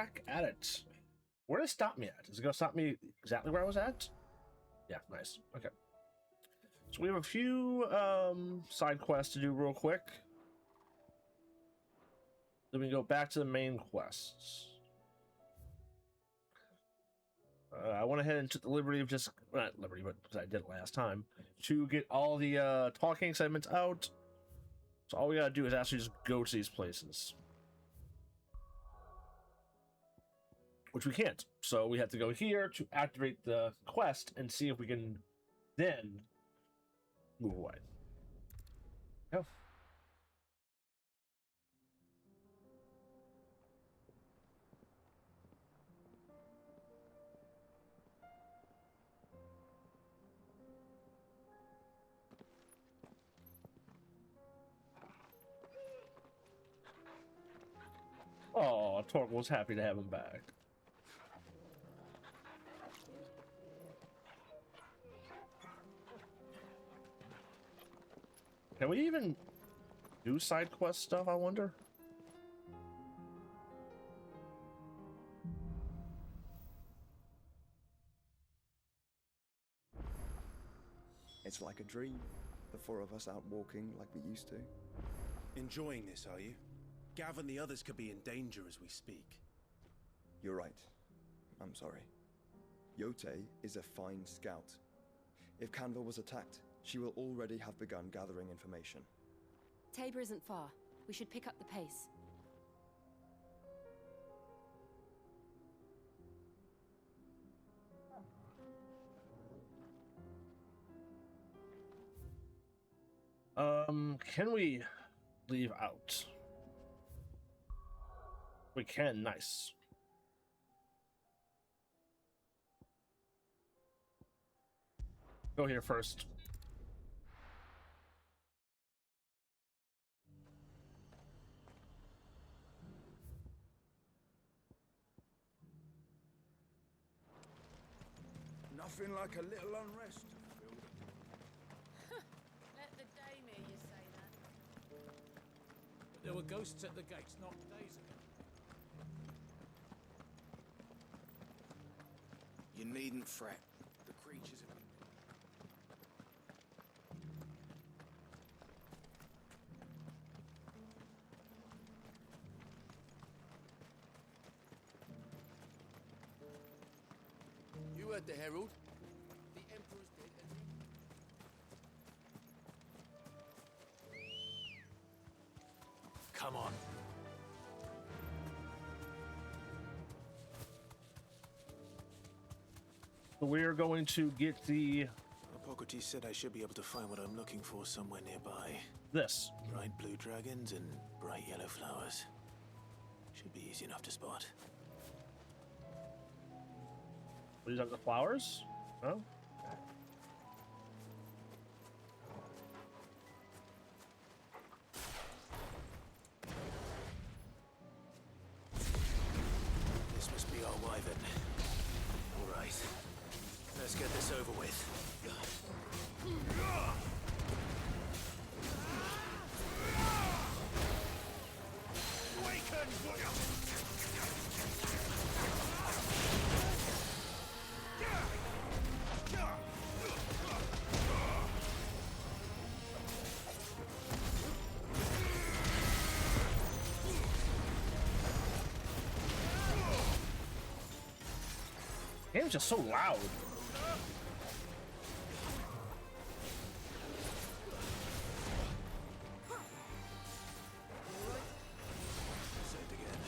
back at it. Where does it stop me at? Is it going to stop me exactly where I was at? Yeah, nice. Okay. So we have a few side quests to do real quick. Then we go back to the main quests. I went ahead and took the liberty of just, well, not liberty, but because I did it last time, to get all the talking segments out. So all we gotta do is actually just go to these places. Which we can't. So we have to go here to activate the quest and see if we can then move away. Go. Oh, Torgal's happy to have him back. Can we even do side quest stuff, I wonder? It's like a dream. The four of us out walking like we used to. Enjoying this, are you? Gav and the others could be in danger as we speak. You're right. I'm sorry. Yote is a fine scout. If Canville was attacked, she will already have begun gathering information. Tabor isn't far. We should pick up the pace. Can we leave out? We can, nice. Go here first. Nothing like a little unrest. Let the dame hear you say that. There were ghosts at the gates not days ago. You needn't fret. The creatures have been... You heard the herald. The Emperor's dead and... Come on. We're going to get the Hippocrates said I should be able to find what I'm looking for somewhere nearby. this. Bright blue dragons and bright yellow flowers. Should be easy enough to spot. These are the flowers. Oh. This must be our wyvern. All right. Let's get this over with. Game's just so loud. Saved again.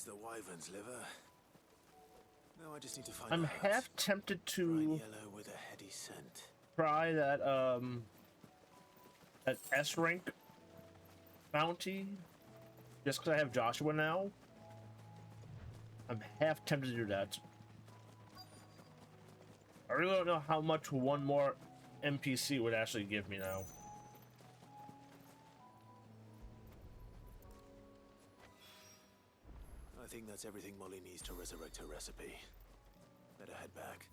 the wyvern's liver. Now I just need to find I'm the herbs. half tempted Bright to yellow with a heady scent. try that that S rank bounty just because I have Joshua now. I'm half tempted to do that. I really don't know how much one more NPC would actually give me now. I think that's everything Molly needs to resurrect her recipe. Better head back.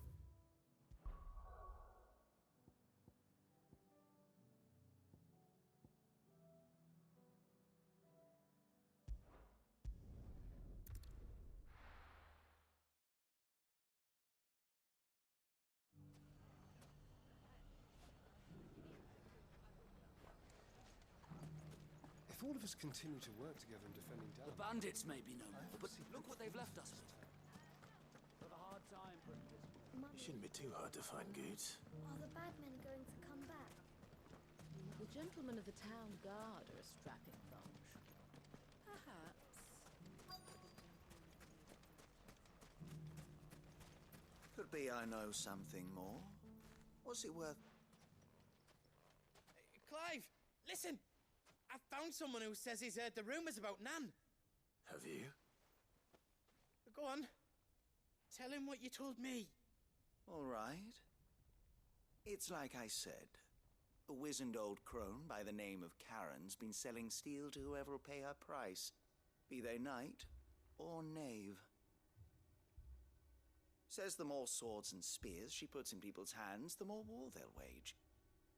If all of us continue to work together in defending The Delaware, bandits may be no more, but look what they've left us with. Got a hard time putting this. It shouldn't be too hard to find Goods. Are the bad men going to come back? The gentlemen of the town guard are a strapping bunch. Perhaps. Could be I know something more. What's it worth? Clive, listen! I found someone who says he's heard the rumors about Nan. Have you? Go on. Tell him what you told me. All right. It's like I said. A wizened old crone by the name of Karen's been selling steel to whoever will pay her price, be they knight or knave. Says the more swords and spears she puts in people's hands, the more war they'll wage.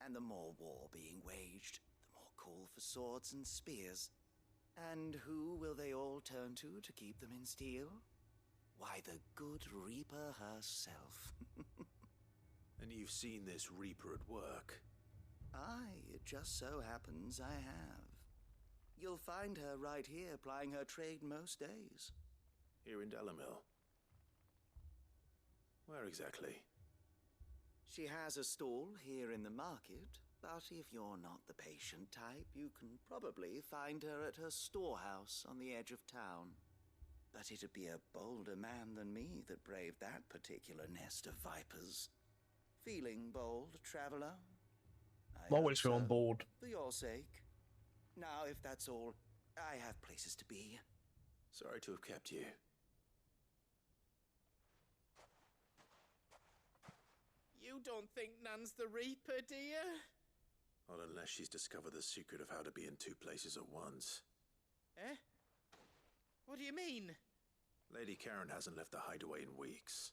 And the more war being waged, the more call for swords and spears. And who will they all turn to keep them in steel? Why, the good Reaper herself. And you've seen this Reaper at work? Aye, it just so happens I have. You'll find her right here plying her trade most days. Here in Delamil? Where exactly? She has a stall here in the market, but if you're not the patient type, you can probably find her at her storehouse on the edge of town. But it'd be a bolder man than me that braved that particular nest of vipers. Feeling bold, traveler? I'm always feeling bold. For your sake. Now, if that's all, I have places to be. Sorry to have kept you. You don't think Nan's the Reaper, do you? Not unless she's discovered the secret of how to be in two places at once. Eh? What do you mean? Lady Karen hasn't left the hideaway in weeks.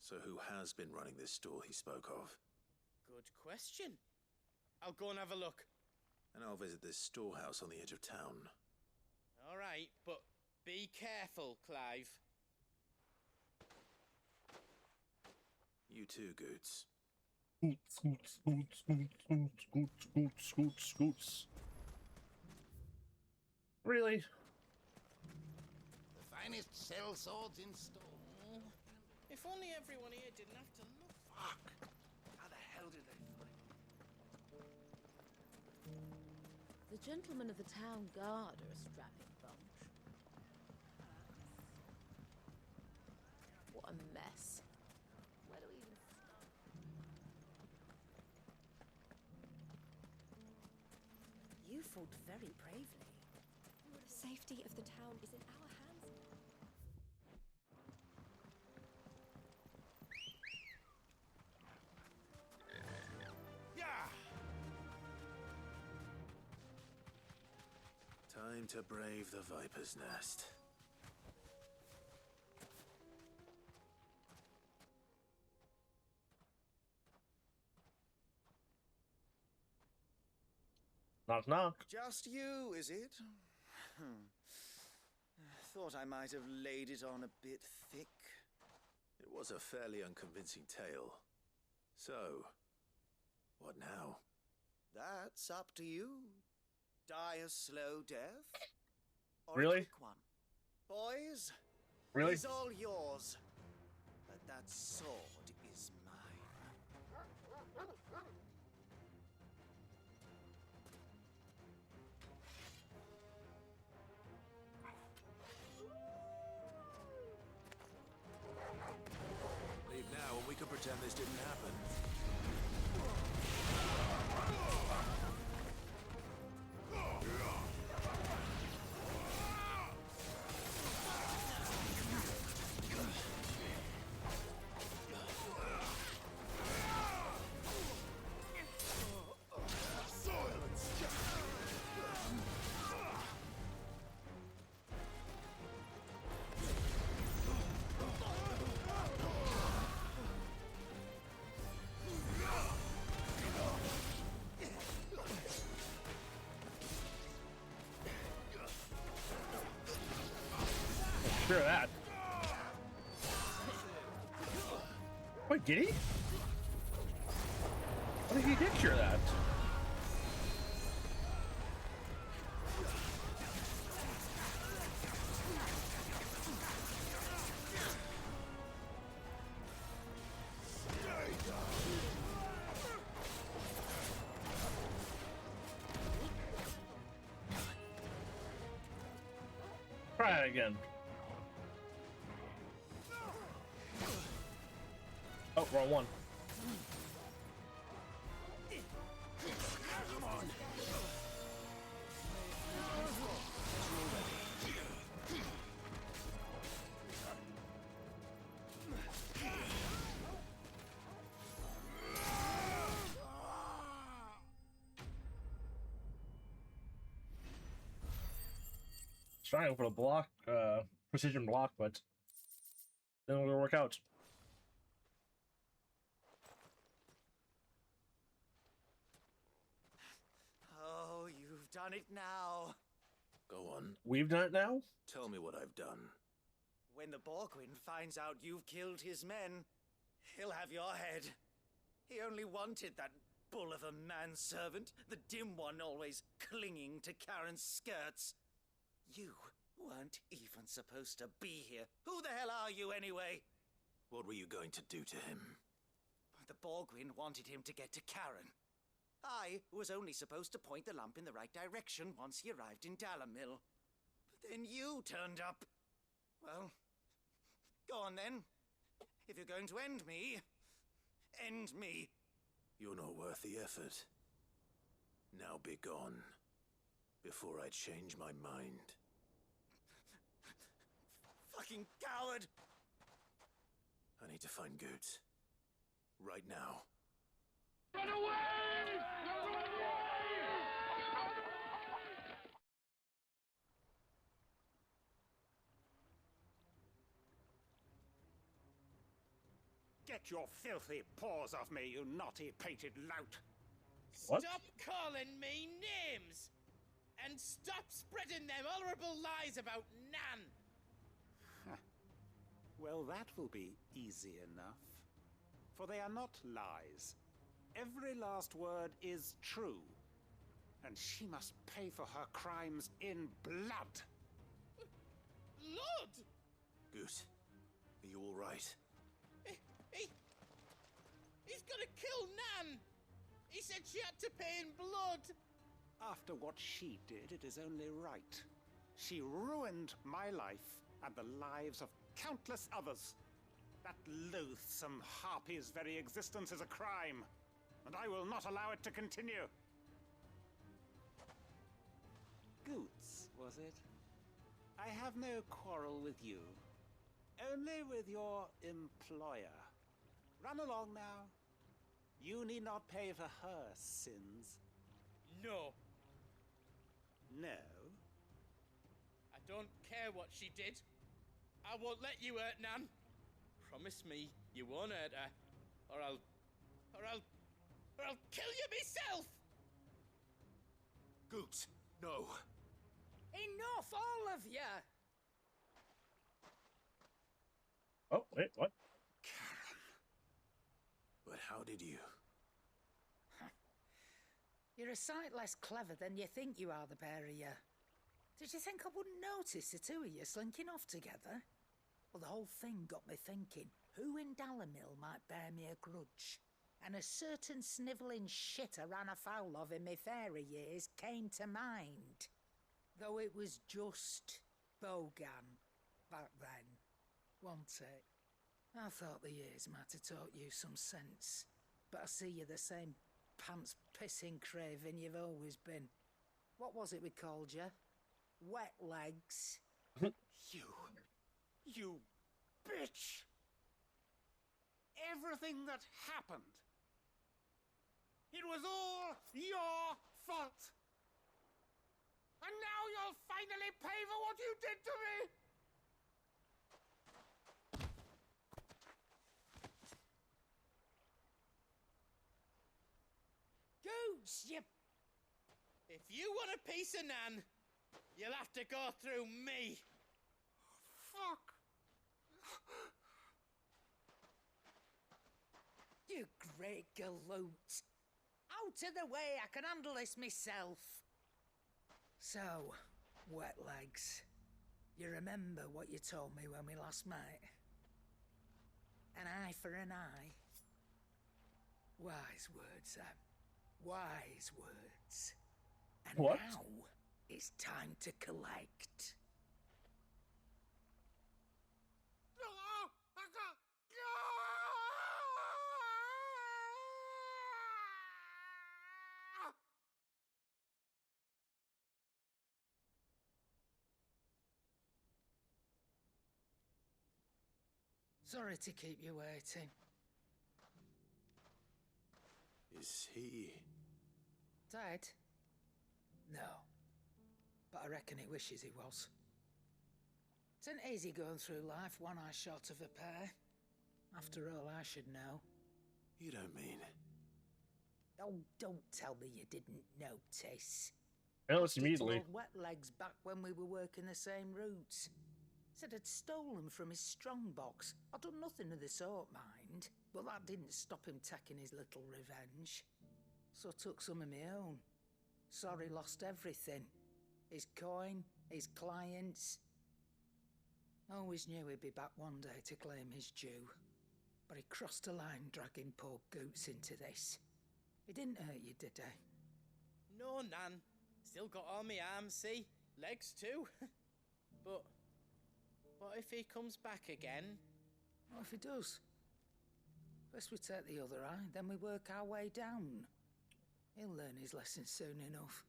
So who has been running this stall he spoke of? Good question. I'll go and have a look. And I'll visit this storehouse on the edge of town. All right, but be careful, Clive. You too, Goots. Scoots. Really? The finest cell swords in store. If only everyone here didn't have to look. Fuck! How the hell did they find me? The gentlemen of the town guard are a strapping bunch. What a mess. Where do we even start? You fought very bravely. The safety of the town is in our hands. Yeah! Time to brave the Viper's Nest. Knock knock. Just you, is it? Thought I might have laid it on a bit thick. It was a fairly unconvincing tale. So, what now? That's up to you. Die a slow death? Or Really? a quick one? Boys, Really? it's all yours. But that sword is mine. pretend this didn't happen. Sure that. Wait, did he? I think he did cure that. Try it again. Oh, wrong one. Trying for a block, precision block, but then it'll work out. Oh, you've done it now. Go on. We've done it now? Tell me what I've done. When the Borgwyn finds out you've killed his men, he'll have your head. He only wanted that bull of a manservant, the dim one always clinging to Karen's skirts. You weren't even supposed to be here. Who the hell are you anyway? What were you going to do to him? The Borgwyn wanted him to get to Karen. I was only supposed to point the lamp in the right direction once he arrived in Dalamil. But then you turned up. Well, go on then. If you're going to end me, end me. You're not worth the effort. Now be gone, before I change my mind. Fucking coward! I need to find Goots. Right now. Run away! Run away! Get your filthy paws off me, you naughty-pated lout! What? Stop calling me names! And stop spreading them horrible lies about Nan! Well, that will be easy enough. For they are not lies. Every last word is true. And she must pay for her crimes in blood. Blood? Goose, are you all right? He's gonna kill Nan! He said she had to pay in blood! After what she did, it is only right. She ruined my life and the lives of countless others. That loathsome harpy's very existence is a crime, and I will not allow it to continue. Goots, was it? I have no quarrel with you. Only with your employer. Run along now. You need not pay for her sins. No. No? I don't care what she did. I won't let you hurt Nan. Promise me you won't hurt her, or I'll kill you myself! Goots, no. Enough, all of you! Oh, wait, what? But how did you? You're a sight less clever than you think you are, the pair of you. Did you think I wouldn't notice the two of you slinking off together? Well, the whole thing got me thinking, who in Dalamil might bear me a grudge? And a certain snivelling shit I ran afoul of in my fairy years came to mind. Though it was just Bogan back then, wasn't it? I thought the years might have taught you some sense, but I see you're the same pants-pissing craven you've always been. What was it we called you? Wet legs? You bitch! Everything that happened, it was all your fault! And now you'll finally pay for what you did to me! Goose, you... If you want a piece of Nan, you'll have to go through me. Fuck! You great galoot. Out of the way, I can handle this myself. So, wet legs, you remember what you told me when we last met? An eye for an eye. Wise words, Sam. Wise words. And what? Now, it's time to collect. Sorry to keep you waiting. Is he... Dead? No. But I reckon he wishes he was. It ain't easy going through life one eye short of a pair. After all, I should know. You don't mean... Oh, don't tell me you didn't notice. I noticed immediately. Wet legs back when we were working the same routes. Said I'd stolen from his strongbox. I'd done nothing of the sort, mind. But that didn't stop him taking his little revenge. So I took some of my own. Sorry, lost everything. His coin, his clients. Always knew he'd be back one day to claim his due. But he crossed a line dragging poor Goots into this. He didn't hurt you, did he? No, Nan. Still got all my arms, see? Legs too. But what if he comes back again? What if he does? First we take the other eye, then we work our way down. He'll learn his lesson soon enough.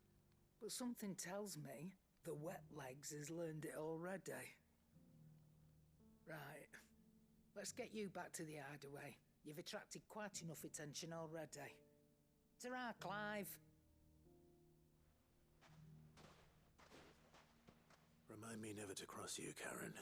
But something tells me the wet legs has learned it already. Right. Let's get you back to the hideaway. You've attracted quite enough attention already. Ta-ra, Clive. Remind me never to cross you, Karen.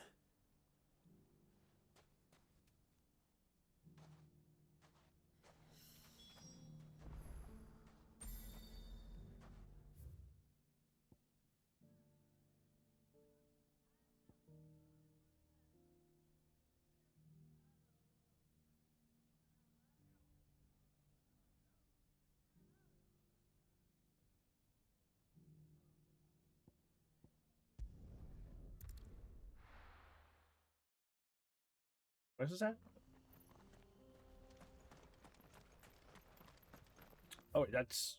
Where's this at? Oh, wait, that's...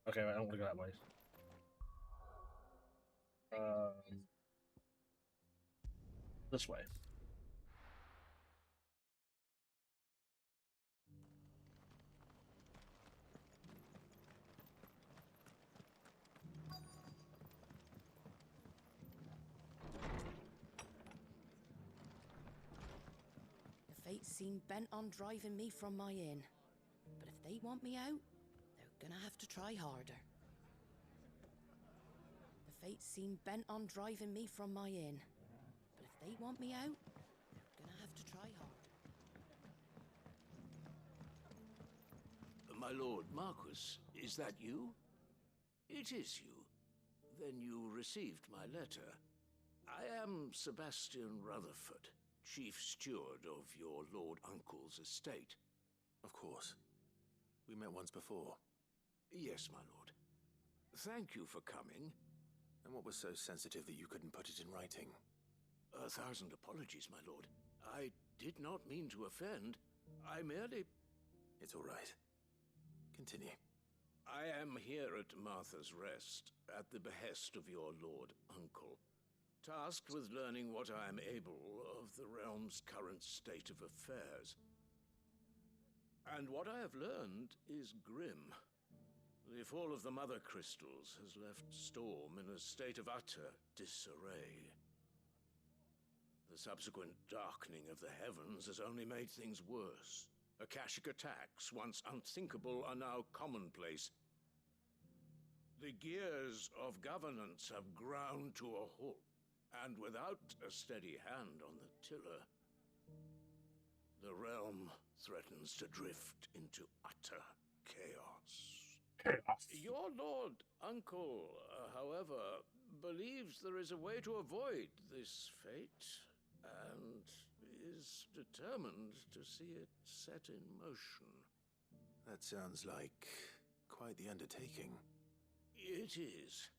Okay, I don't want to go that way. This way. Fates seem bent on driving me from my inn. But if they want me out, they're gonna have to try harder. The Fates seem bent on driving me from my inn. But if they want me out, they're gonna have to try harder. My lord Marquis, is that you? It is you. Then you received my letter. I am Sebastian Rutherford, Chief Steward of your Lord Uncle's estate. Of course. We met once before. Yes, my lord. Thank you for coming. And what was so sensitive that you couldn't put it in writing? 1,000 apologies, my lord. I did not mean to offend. I merely... It's all right. Continue. I am here at Martha's Rest, at the behest of your Lord Uncle, tasked with learning what I am able of the realm's current state of affairs. And what I have learned is grim. The fall of the Mother Crystals has left Storm in a state of utter disarray. The subsequent darkening of the heavens has only made things worse. Akashic attacks, once unthinkable, are now commonplace. The gears of governance have ground to a halt, and without a steady hand on the tiller, the realm threatens to drift into utter chaos. Your Lord Uncle, however, believes there is a way to avoid this fate, and is determined to see it set in motion. That sounds like quite the undertaking. It is.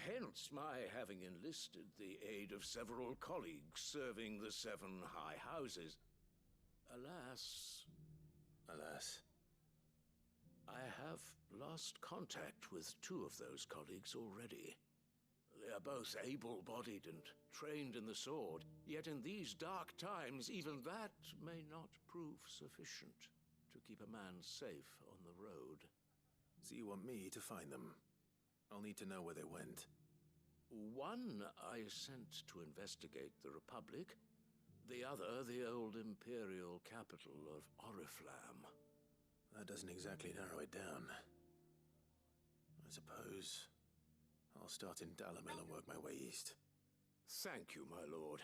Hence my having enlisted the aid of several colleagues serving the 7 high houses. Alas, I have lost contact with 2 of those colleagues already. They are both able-bodied and trained in the sword, yet in these dark times, even that may not prove sufficient to keep a man safe on the road. So you want me to find them? I'll need to know where they went. One I sent to investigate the Republic, the other the old Imperial capital of Oriflamme. That doesn't exactly narrow it down. I suppose I'll start in Dalamil and work my way east. Thank you, my lord.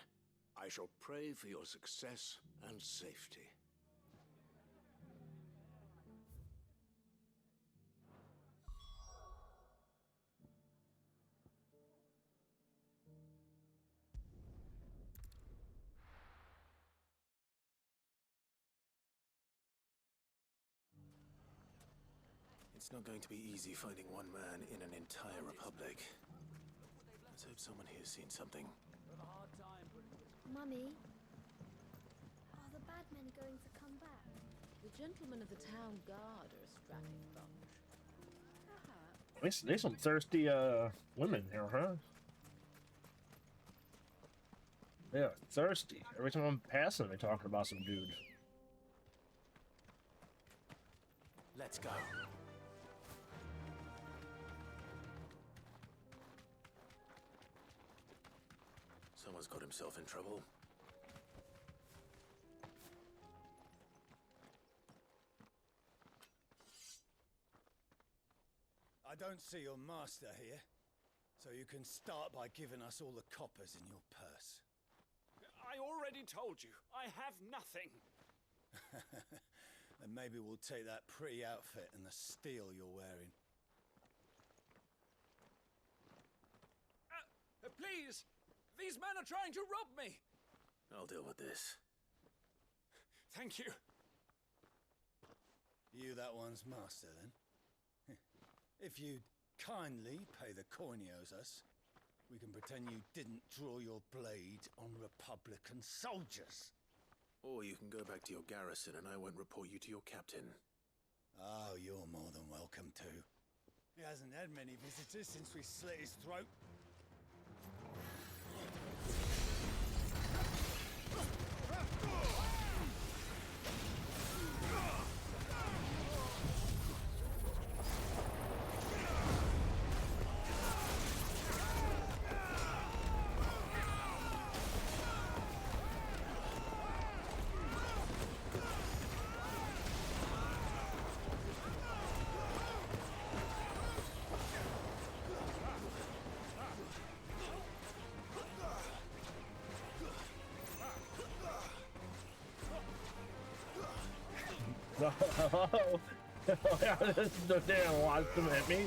I shall pray for your success and safety. It's not going to be easy finding one man in an entire republic. Let's hope someone here's seen something. Mummy, are the bad men going to come back? The gentlemen of the town guard are a strapping bunch. There's some thirsty women here, huh? Yeah, thirsty. Every time I'm passing, they're talking about some dude. Let's go. Someone's got himself in trouble. I don't see your master here, so you can start by giving us all the coppers in your purse. I already told you, I have nothing. Then maybe we'll take that pretty outfit and the steel you're wearing. Please! These men are trying to rob me! I'll deal with this. Thank you. You that one's master, then? If you'd kindly pay the coin he owes us, we can pretend you didn't draw your blade on Republican soldiers. Or you can go back to your garrison and I won't report you to your captain. Oh, you're more than welcome to. He hasn't had many visitors since we slit his throat. Oh, this is the damn wants to hit me.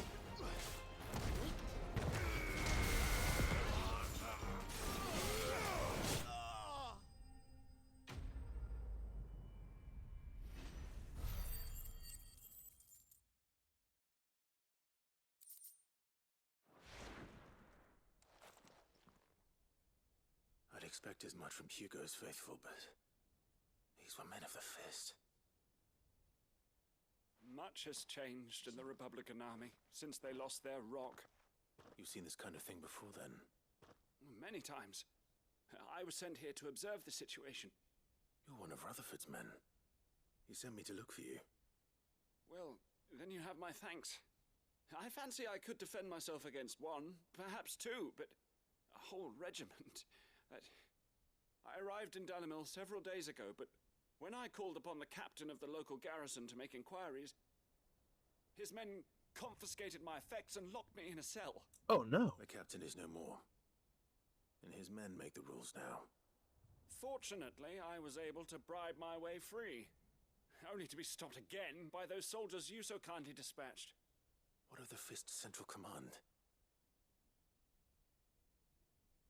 I'd expect as much from Hugo's faithful, but these were men of the fist. Much has changed in the Republican army since they lost their rock. You've seen this kind of thing before, then? many times. I was sent here to observe the situation. You're one of Rutherford's men. He sent me to look for you. Well, then you have my thanks. I fancy I could defend myself against one, perhaps two, but a whole regiment. I arrived in Dalimil several days ago, but when I called upon the captain of the local garrison to make inquiries, his men confiscated my effects and locked me in a cell. Oh no. The captain is no more, and his men make the rules now. Fortunately, I was able to bribe my way free, only to be stopped again by those soldiers you so kindly dispatched. What of the Fist Central Command?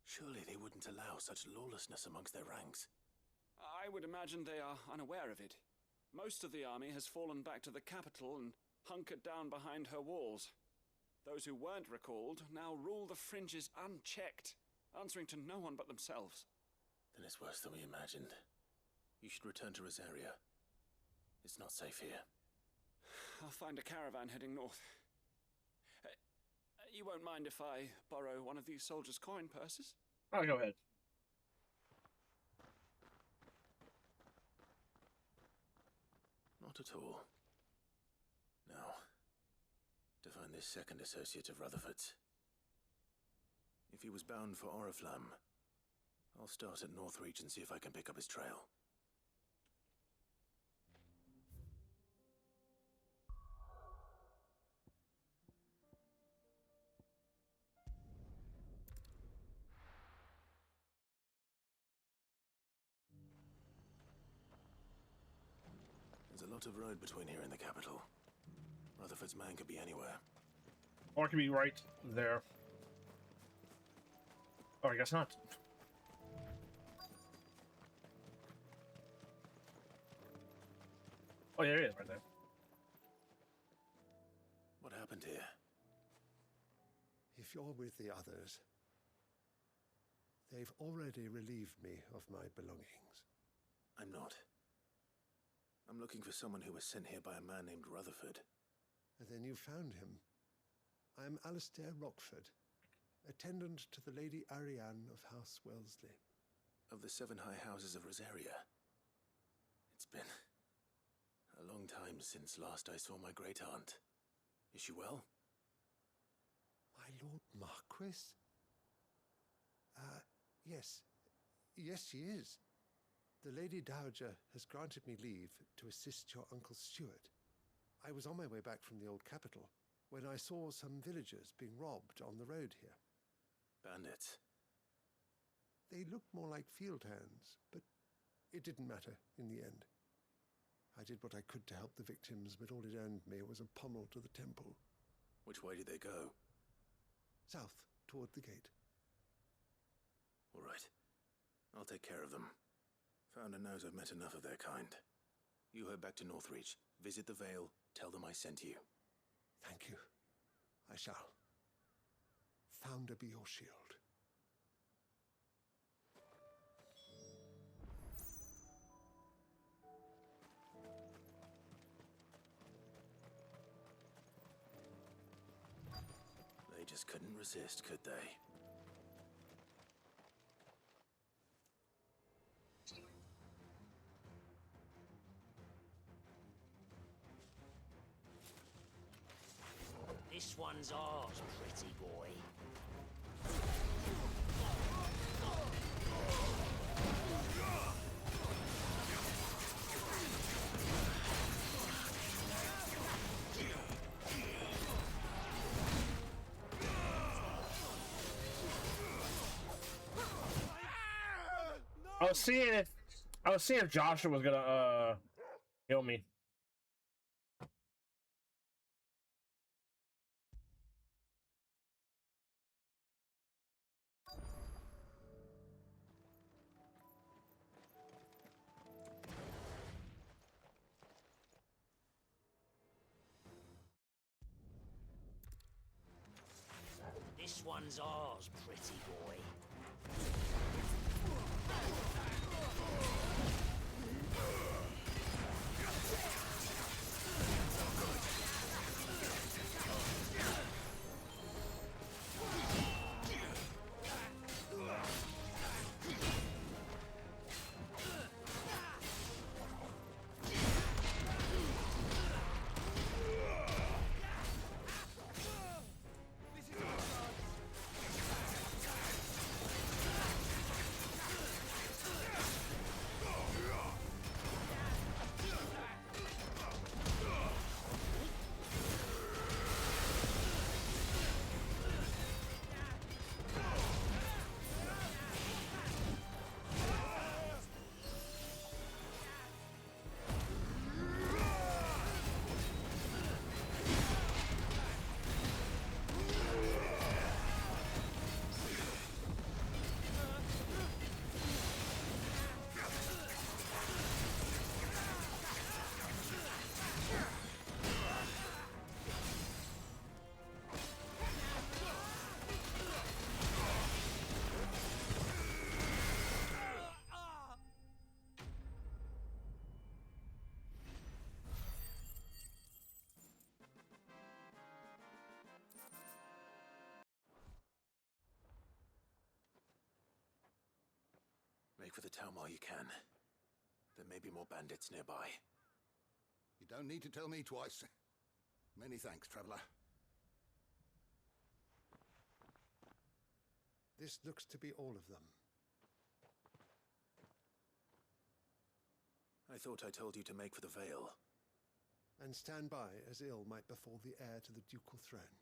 Surely they wouldn't allow such lawlessness amongst their ranks. I would imagine they are unaware of it. Most of the army has fallen back to the capital and hunkered down behind her walls. Those who weren't recalled now rule the fringes unchecked, answering to no one but themselves. Then it's worse than we imagined. You should return to Rosaria. It's not safe here. I'll find a caravan heading north. You won't mind if I borrow one of these soldiers' coin purses? Oh, go ahead. Not at all. Now, to find this second associate of Rutherford's. If he was bound for Oriflamme, I'll start at Northreach and see if I can pick up his trail. There's a lot of road between here and the capital. Rutherford's man could be anywhere. Or it could be right there. Or I guess not. Oh yeah, it is right there. What happened here? If you're with the others, they've already relieved me of my belongings. I'm not. I'm looking for someone who was sent here by a man named Rutherford. And then you found him. I am Alistair Rockford, attendant to the Lady Ariane of House Wellesley. Of the 7 high houses of Rosaria. It's been a long time since last I saw my great-aunt. Is she well? My Lord Marquis? Yes. Yes, she is. The Lady Dowager has granted me leave to assist your Uncle Stuart. I was on my way back from the old capital when I saw some villagers being robbed on the road here. Bandits? They looked more like field hands, but it didn't matter in the end. I did what I could to help the victims, but all it earned me was a pommel to the temple. Which way did they go? South, toward the gate. All right. I'll take care of them. Founder knows I've met enough of their kind. You head back to Northreach, visit the Vale, tell them I sent you. Thank you. I shall. Founder be your shield. They just couldn't resist, could they? This one's ours, pretty boy. I was seeing if Joshua was gonna kill me. This one's ours, pretty boy. Make for the town while you can. There may be more bandits nearby. You don't need to tell me twice. Many thanks, traveler. This looks to be all of them. I thought I told you to make for the Vale. And stand by as ill might befall the heir to the ducal throne.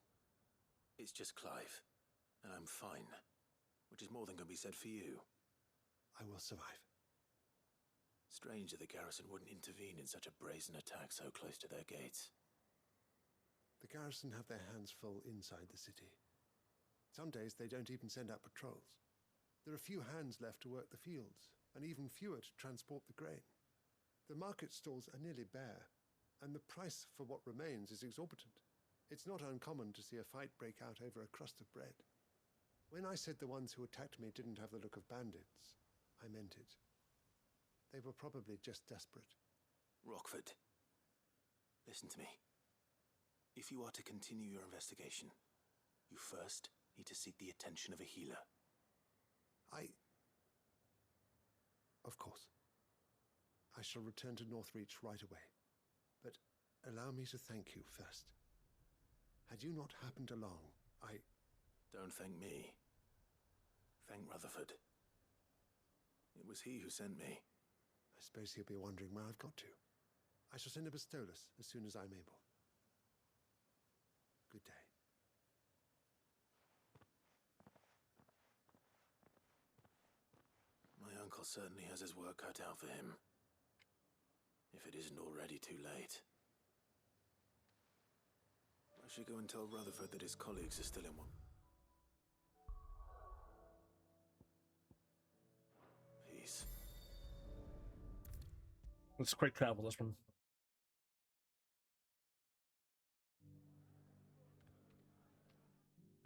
It's just Clive, and I'm fine. Which is more than can be said for you. I will survive. Strange that the garrison wouldn't intervene in such a brazen attack so close to their gates. The garrison have their hands full inside the city. Some days they don't even send out patrols. There are few hands left to work the fields, and even fewer to transport the grain. The market stalls are nearly bare, and the price for what remains is exorbitant. It's not uncommon to see a fight break out over a crust of bread. When I said the ones who attacked me didn't have the look of bandits, I meant it. They were probably just desperate. Rockford, listen to me. If you are to continue your investigation, you first need to seek the attention of a healer. Of course. I shall return to Northreach right away. But allow me to thank you first. Had you not happened along, Don't thank me. Thank Rutherford. It was he who sent me. I suppose he'll be wondering where I've got to. I shall send a Bastolus as soon as I'm able. Good day. My uncle certainly has his work cut out for him. If it isn't already too late. I should go and tell Rutherford that his colleagues are still in one. Peace. Let's quick travel this one.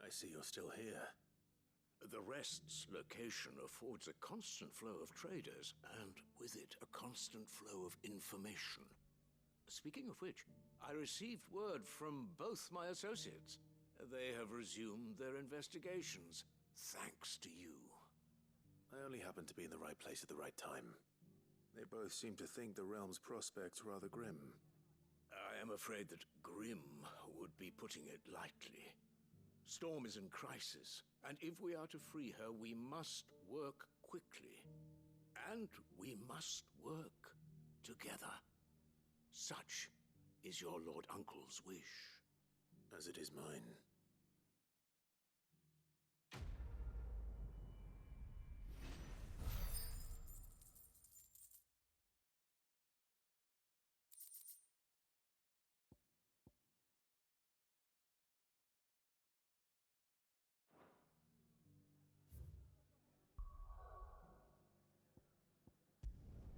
I see you're still here. The Rest's location affords a constant flow of traders, and with it, a constant flow of information. Speaking of which, I received word from both my associates. They have resumed their investigations, thanks to you. I only happened to be in the right place at the right time. They both seem to think the realm's prospects rather grim. I am afraid that grim would be putting it lightly. Storm is in crisis, and if we are to free her, we must work quickly. And we must work together. Such is your Lord Uncle's wish. As it is mine.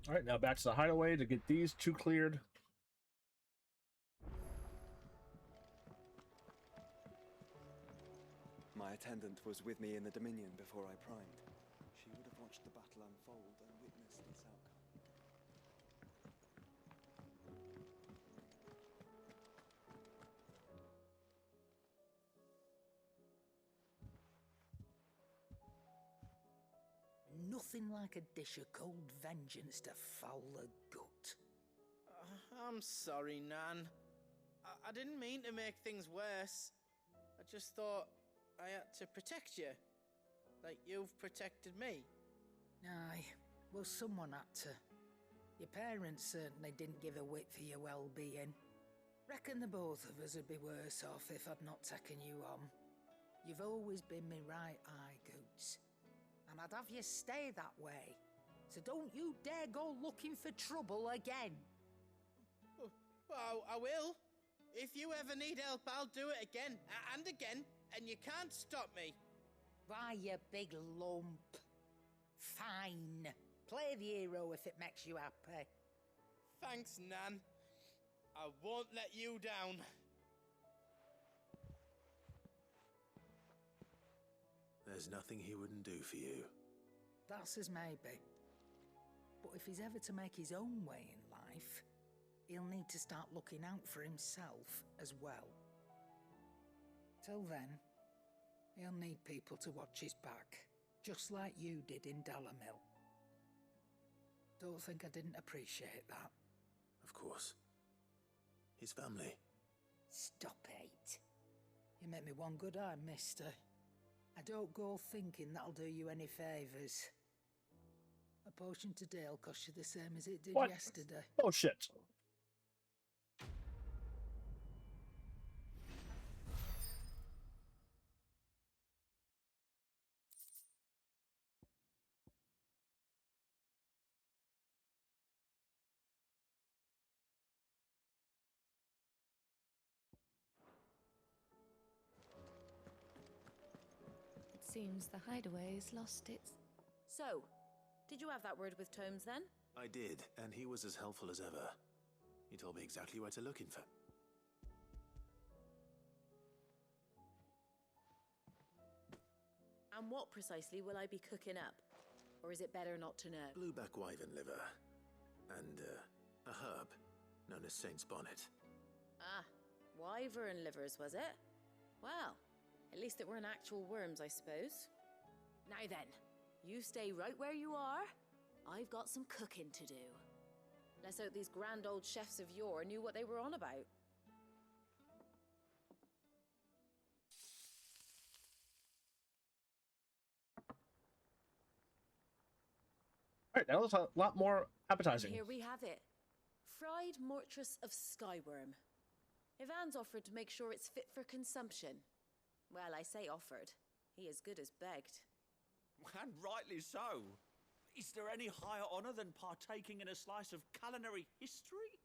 All right, now back to the hideaway to get these two cleared. My attendant was with me in the Dominion before I primed. She would have watched the battle unfold and witnessed its outcome. Nothing like a dish of cold vengeance to foul the gut. I'm sorry, Nan. I didn't mean to make things worse. I just thought I had to protect you. Like you've protected me. Aye, well, someone had to. Your parents certainly didn't give a whit for your well-being. Reckon the both of us would be worse off if I'd not taken you on. You've always been me right eye, Goots. And I'd have you stay that way. So don't you dare go looking for trouble again. Well, I will. If you ever need help, I'll do it again and again, and you can't stop me. Why, you big lump. Fine. Play the hero if it makes you happy. Thanks, Nan. I won't let you down. There's nothing he wouldn't do for you. That's as maybe. But if he's ever to make his own way in life, he'll need to start looking out for himself as well. Till then, he'll need people to watch his back, just like you did in Dalamil. Don't think I didn't appreciate that. Of course. His family. Stop it. You make me one good eye, mister. I don't go thinking that'll do you any favours. A potion today'll cost you the same as it did What? yesterday. Oh shit. It seems the hideaway's lost its... So, did you have that word with Tomes then? I did, and he was as helpful as ever. He told me exactly where to look, in fact. And what precisely will I be cooking up? Or is it better not to know? Blueback wyvern liver. And, a herb known as Saint's Bonnet. Ah, wyvern livers, was it? Well, at least it weren't actual worms, I suppose. Now then, you stay right where you are. I've got some cooking to do. Let's hope these grand old chefs of yore knew what they were on about. Alright, that looks a lot more appetizing. And here we have it. Fried mortress of skyworm. Ivan's offered to make sure it's fit for consumption. Well, I say offered. He as good as begged. And rightly so. Is there any higher honour than partaking in a slice of culinary history?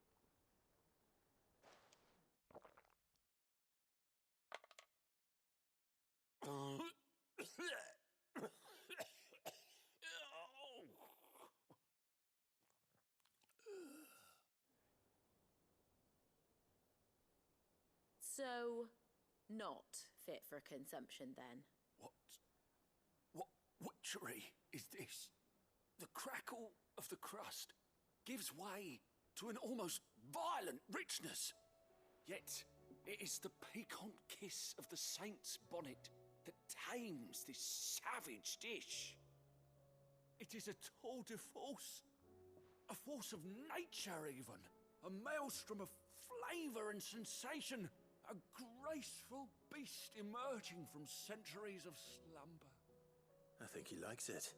So, not fit for consumption then? What witchery is this? The crackle of the crust gives way to an almost violent richness. Yet, it is the piquant kiss of the saint's bonnet that tames this savage dish. It is a tour de force, a force of nature even, a maelstrom of flavour and sensation, a graceful beast emerging from centuries of slumber. I think he likes it.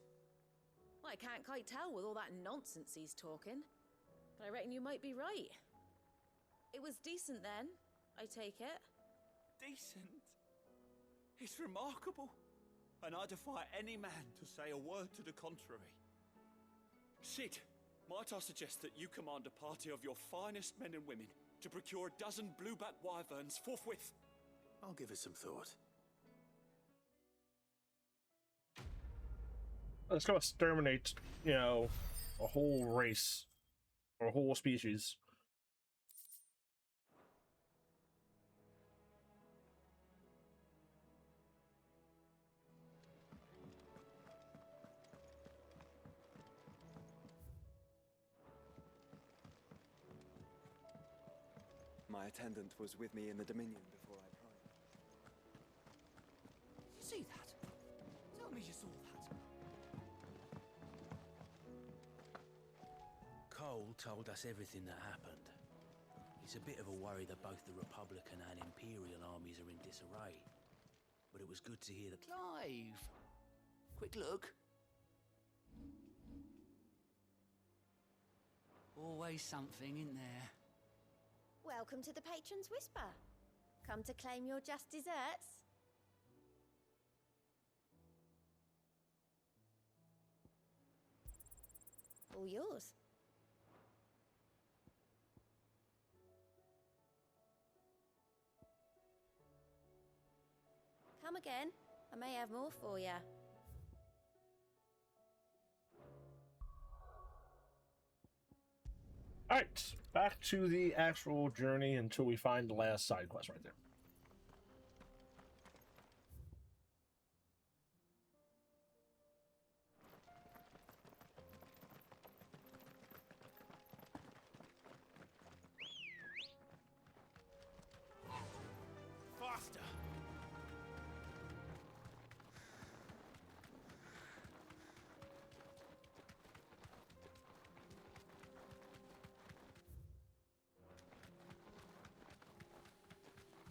Well, I can't quite tell with all that nonsense he's talking. But I reckon you might be right. It was decent then, I take it. Decent? It's remarkable. And I defy any man to say a word to the contrary. Sid, might I suggest that you command a party of your finest men and women to procure a dozen blueback wyverns forthwith? I'll give it some thought. Let's go exterminate, you know, a whole race or a whole species. My attendant was with me in the Dominion before I pried. Did you see that? Tell me you saw that. Cole told us everything that happened. It's a bit of a worry that both the Republican and Imperial armies are in disarray. But it was good to hear that... Clive! Quick look. Always something in there. Welcome to the Patron's Whisper. Come to claim your just desserts? All yours. Come again. I may have more for you. Alright, back to the actual journey until we find the last side quest right there. Faster!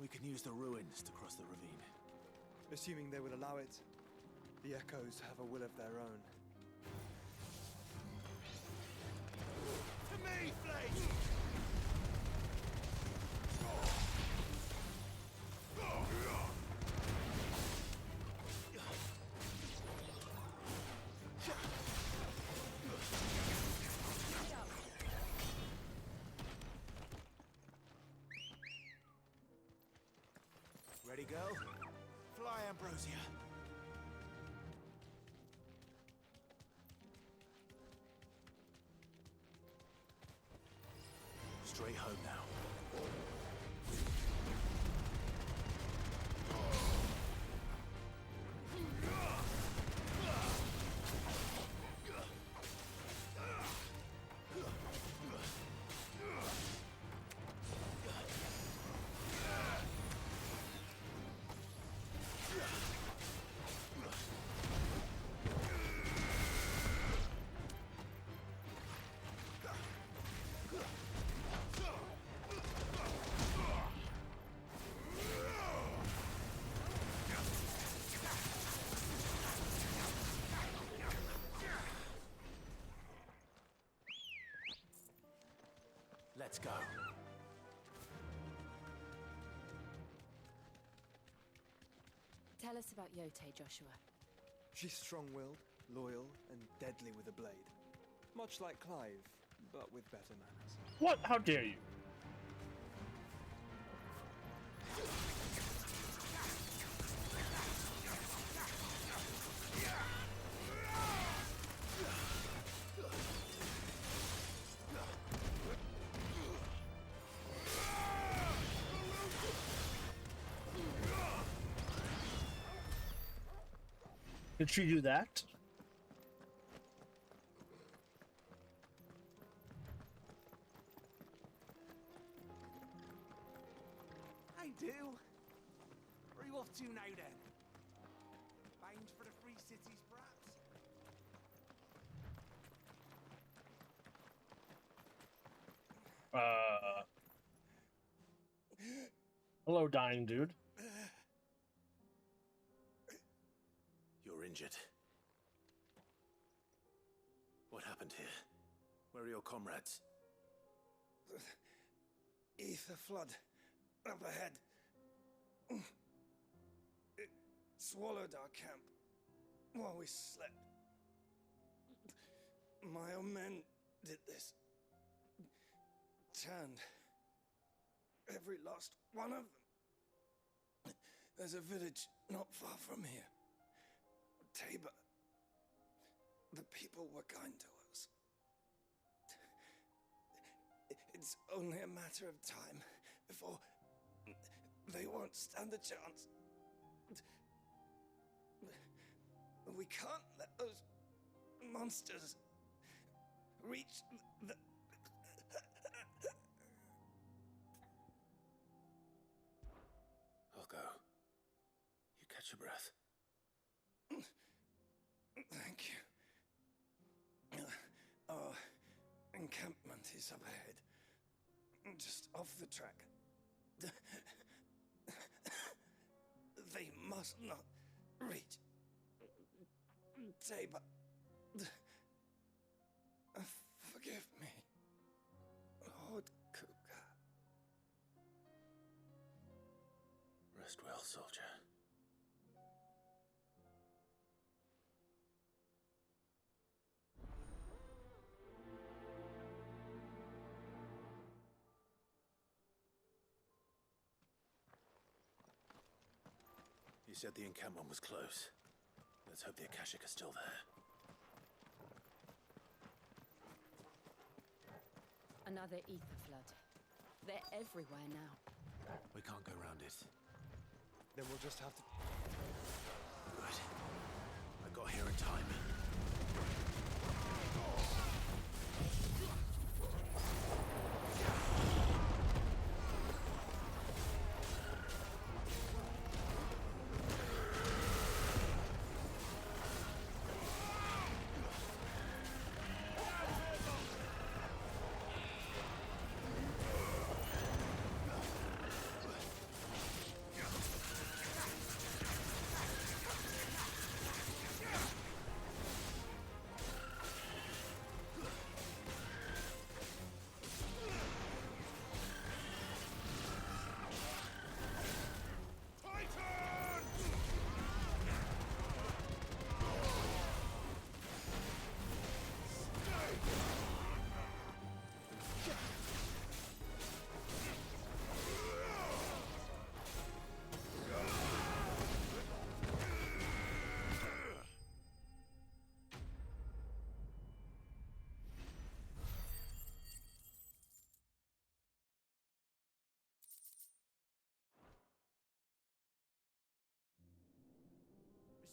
We can use the ruins to cross the ravine. Assuming they will allow it, the Echoes have a will of their own. To me, Blade! Ready, go? Fly, Ambrosia. Straight home now. Let's go. Tell us about Yote, Joshua. She's strong-willed, loyal, and deadly with a blade. Much like Clive, but with better manners. What? How dare you? Did she do that? I do. Where are you off to now then? Bound for the Free Cities, perhaps? Hello, dying dude. You're injured. What happened here? Where are your comrades? Ether flood. Up ahead. It swallowed our camp while we slept. My own men did this. Turned every last one of them. There's a village not far from here. Tabor. The people were kind to us. It's only a matter of time before they won't stand a chance. We can't let those monsters reach the... I'll go. You catch your breath. Thank you. Our encampment is up ahead. Just off the track. They must not reach Tabor. Forgive me, Lord Kuka. Rest well, soldier. You said the encampment was close. Let's hope the Akashic are still there. Another ether flood. They're everywhere now. We can't go round it. Then we'll just have to... Good. I got here in time.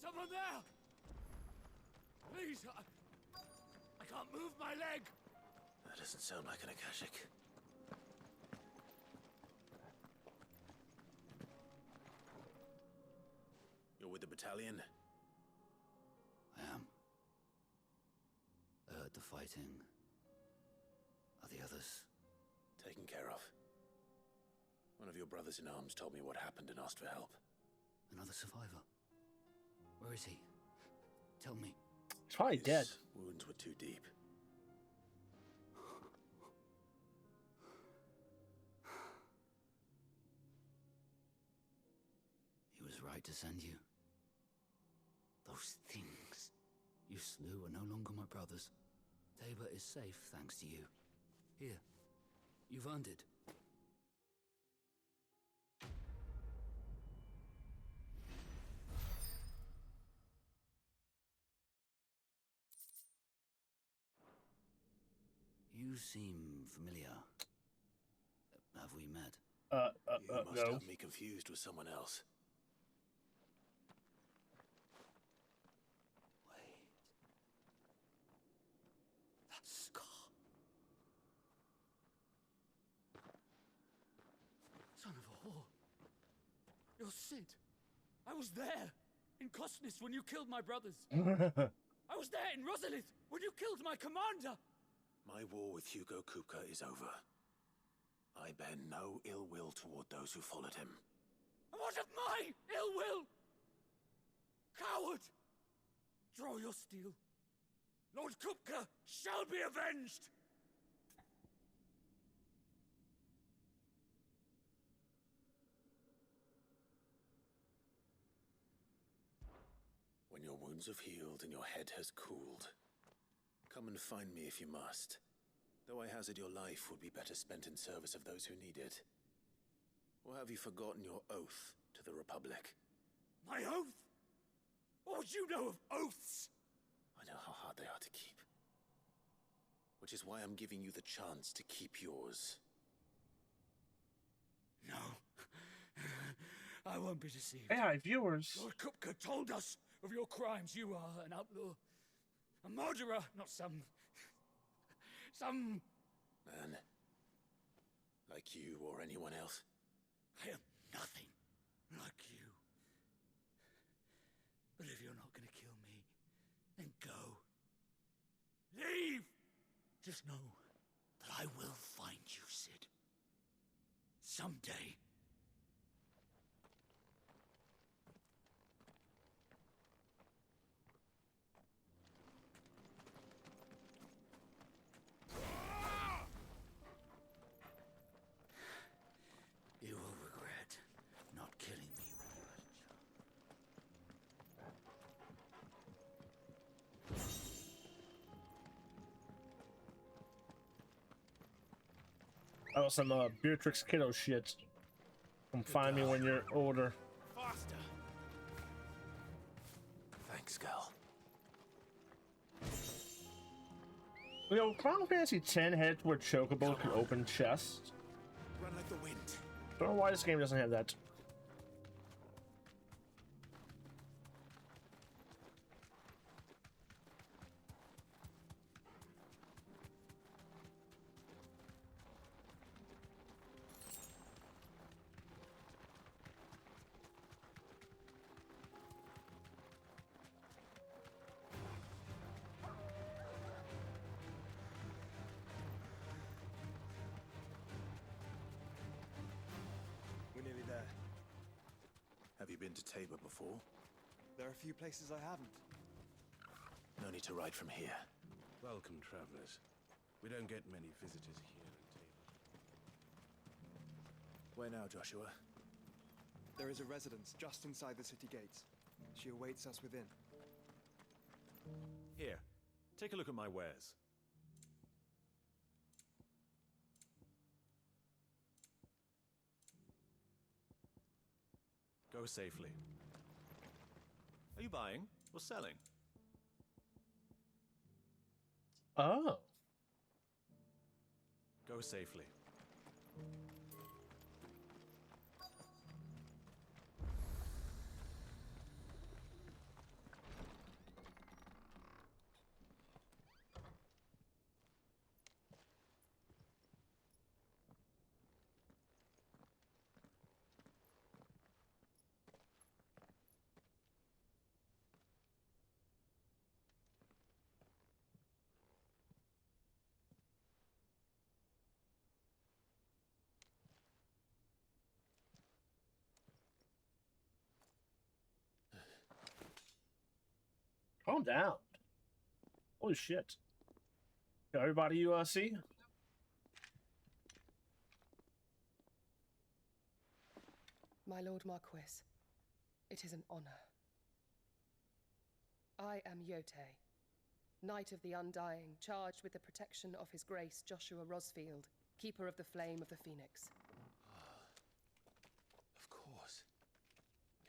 Someone there! Please, I can't move my leg! That doesn't sound like an Akashic. You're with the battalion? I am. I heard the fighting. Are the others? Taken care of. One of your brothers in arms told me what happened and asked for help. Another survivor? Where is he? Tell me. He's probably dead. Wounds were too deep. He was right to send you. Those things you slew are no longer my brothers. Tabor is safe thanks to you. Here, you've earned it. You seem familiar. Have we met? You must no. have me confused with someone else. That scar. Son of a whore. You're Sid. I was there in Kosnis when you killed my brothers. I was there in Rosalith when you killed my commander. My war with Hugo Kupka is over. I bear no ill will toward those who followed him. And what of my ill will? Coward! Draw your steel. Lord Kupka shall be avenged! When your wounds have healed and your head has cooled, come and find me if you must. Though I hazard your life would be better spent in service of those who need it. Or have you forgotten your oath to the Republic? My oath? What would you know of oaths? I know how hard they are to keep. Which is why I'm giving you the chance to keep yours. No. I won't be deceived. AI viewers. Lord Kupka told us of your crimes. You are an outlaw. A murderer, not some man. Like you or anyone else. I am nothing like you. But if you're not gonna kill me, then go. Leave! Just know that I will find you, Sid. Someday. You will regret not killing me when you had a chance. That was some Beatrix Kiddo shit. Come find me when you're older. Faster! Thanks, Gal. You know, Final Fantasy X had where Chocobo can open chests. Run like the wind. Don't know why this game doesn't have that. We're nearly there. Have you been to Tabor before? There are a few places I haven't. No need to ride from here. Welcome, travelers. We don't get many visitors here in Tabor. Where now, Joshua? There is a residence just inside the city gates. She awaits us within. Here, take a look at my wares. Go safely. Are you buying or selling? Oh. Go safely. calm down. Holy shit. Everybody you see? My Lord Marquis, it is an honor. I am Yotei, Knight of the Undying, charged with the protection of His Grace Joshua Rosfield, Keeper of the Flame of the Phoenix. Of course.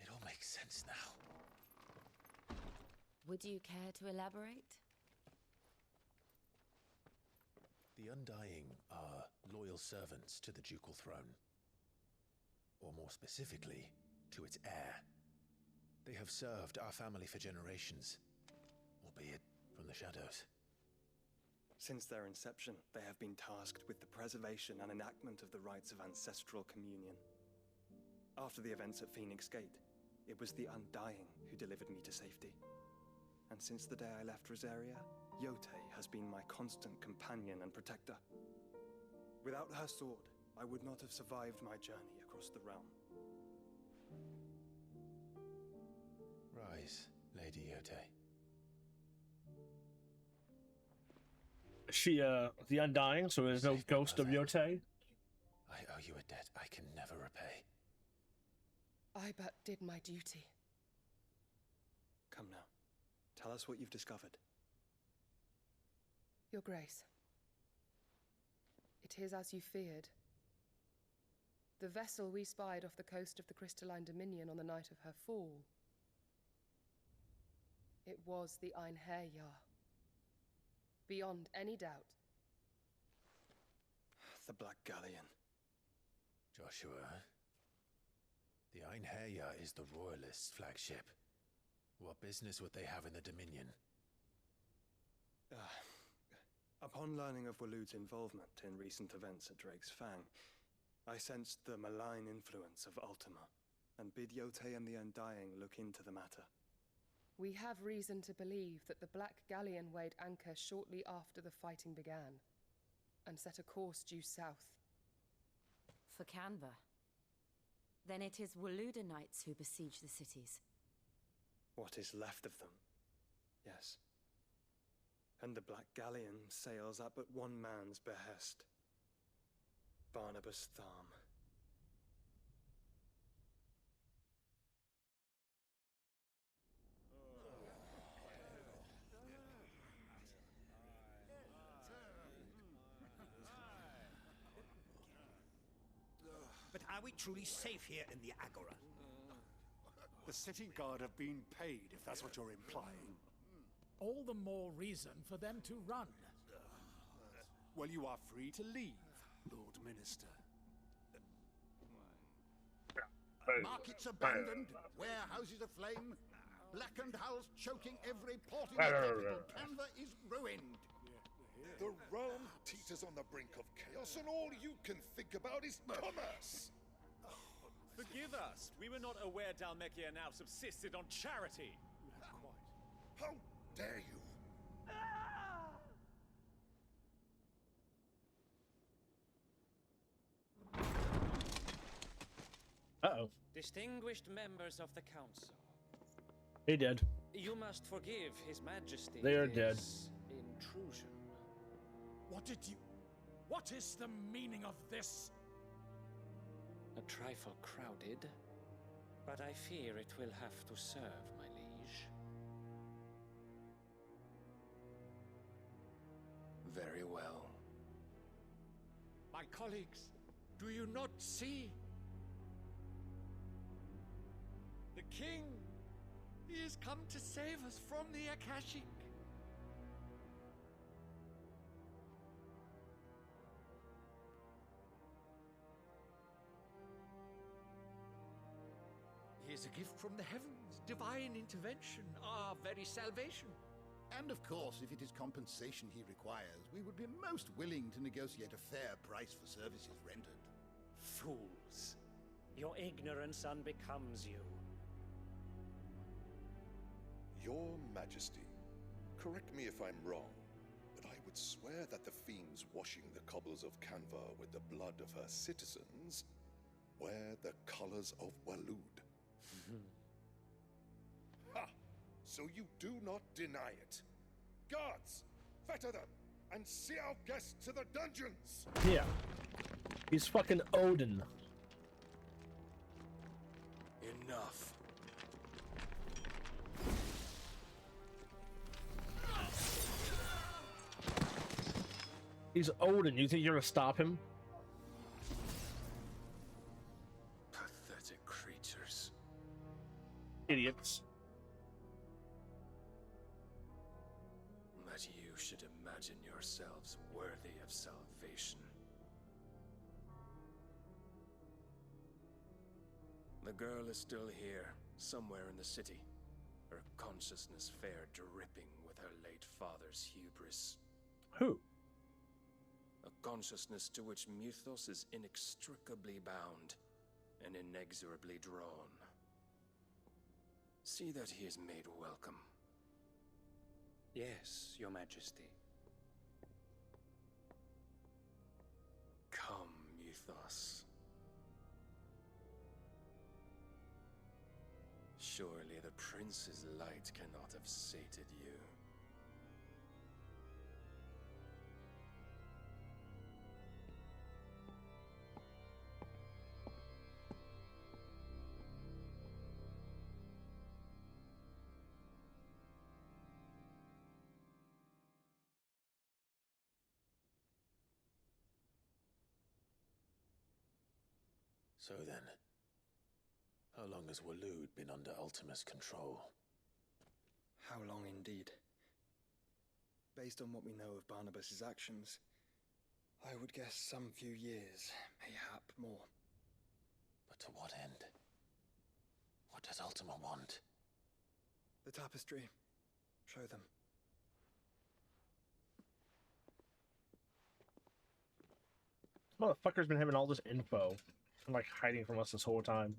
It all makes sense now. Would you care to elaborate? The Undying are loyal servants to the ducal throne. Or more specifically, to its heir. They have served our family for generations, albeit from the shadows. Since their inception, they have been tasked with the preservation and enactment of the rites of ancestral communion. After the events at Phoenix Gate, it was the Undying who delivered me to safety. And since the day I left Rosaria, Yotei has been my constant companion and protector. Without her sword, I would not have survived my journey across the realm. Rise, Lady Yotei. She, the Undying, so there's no ghost of Yotei? I owe you a debt I can never repay. I but did my duty. Come now. Tell us what you've discovered. Your Grace. It is as you feared. The vessel we spied off the coast of the Crystalline Dominion on the night of her fall. It was the Einherjar. Beyond any doubt. The Black Galleon. Joshua, the Einherjar is the Royalists' flagship. What business would they have in the Dominion? Upon learning of Waloed's involvement in recent events at Drake's Fang, I sensed the malign influence of Ultima, and bid Yotei and the Undying look into the matter. We have reason to believe that the Black Galleon weighed anchor shortly after the fighting began, and set a course due south. For Canva. Then it is Waloeda Knights who besiege the cities. What is left of them, yes. And the Black Galleon sails at but one man's behest. Barnabas Tharm. But are we truly safe here in the Agora? The city guard have been paid, if that's what you're implying. All the more reason for them to run. Well, you are free to leave, Lord Minister. Markets abandoned, warehouses aflame, blackened hulls choking every port in the capital. Canva is ruined. The realm teeters on the brink of chaos, and all you can think about is commerce. Forgive us. We were not aware Dhalmekia now subsisted on charity. How dare you? Uh-oh. Distinguished members of the council. He did. You must forgive His Majesty. They are dead. Intrusion. What is the meaning of this? A trifle crowded, but I fear it will have to serve, my liege. Very well. My colleagues, do you not see? The king, he has come to save us from the Akashic. He is a gift from the heavens, divine intervention, our very salvation. And of course, if it is compensation he requires, we would be most willing to negotiate a fair price for services rendered. Fools. Your ignorance unbecomes you. Your Majesty, correct me if I'm wrong, but I would swear that the fiends washing the cobbles of Canva with the blood of her citizens wear the colors of Waloed. Ha! so you do not deny it. Guards, fetter them, and see our guests to the dungeons! Yeah. He's fucking Odin. Enough. He's Odin. You think you're gonna stop him? Pathetic creatures. Idiots. That you should imagine yourselves worthy of salvation. The girl is still here, somewhere in the city. Her consciousness fair dripping with her late father's hubris. Who? A consciousness to which Mythos is inextricably bound and inexorably drawn. See that he is made welcome. Yes, Your Majesty. Come, Mythos. Surely the prince's light cannot have sated you. So then, how long has Waloed been under Ultima's control? How long indeed? Based on what we know of Barnabas's actions, I would guess some few years, mayhap more. But to what end? What does Ultima want? The tapestry. Show them. Motherfucker's been having all this info and like hiding from us this whole time.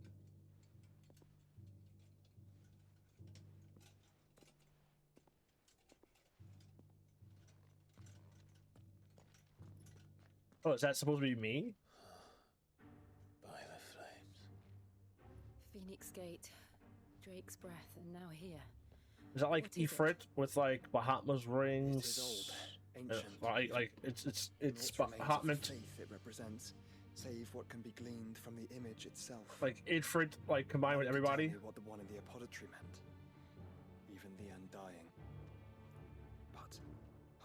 Oh, is that supposed to be me? By the flames. Phoenix Gate, Drake's Breath, and now here. Is that like What is Ifrit with like Bahamut's rings? It is old, ancient. Like it's Naught remains of the Bahamut. faith it represents, save what can be gleaned from the image itself. Like Ifrit, like combined with None can everybody. tell me what the one in the apodatory meant, even the Undying. But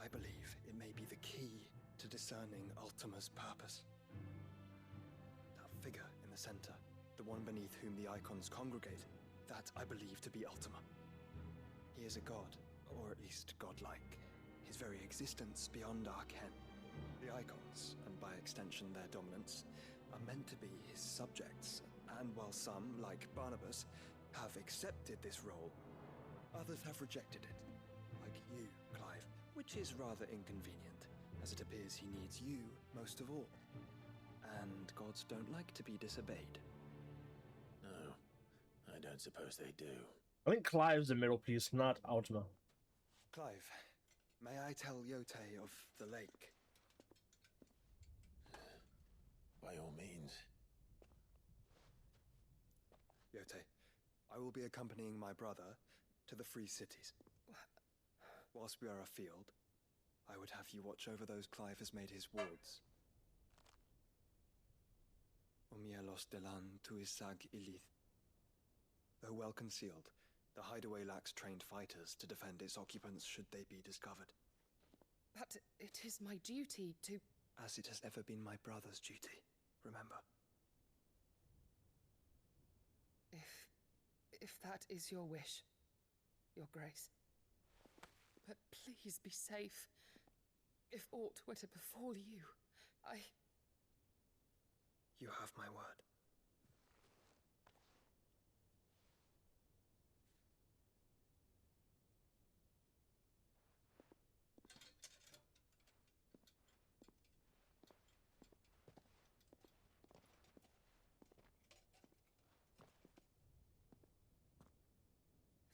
I believe it may be the key to discerning Ultima's purpose. That figure in the center, the one beneath whom the icons congregate, that I believe to be Ultima. He is a god, or at least godlike, his very existence beyond our ken. The icons, and by extension their dominants, are meant to be his subjects, and while some, like Barnabas, have accepted this role, others have rejected it, like you, Clive, which is rather inconvenient, as it appears he needs you most of all. And gods don't like to be disobeyed. No, I don't suppose they do. I think Clive's the middle piece, not Ultima. Clive, may I tell Yotei of the lake? By all means. Yotei, I will be accompanying my brother to the Free Cities. Whilst we are afield, I would have you watch over those Clive has made his wards. Umielos delan tuisag ilith. Though well concealed, the hideaway lacks trained fighters to defend its occupants should they be discovered. But it is my duty to... As it has ever been my brother's duty, remember. If that is your wish, Your Grace. But please be safe. If aught were to befall you, You have my word.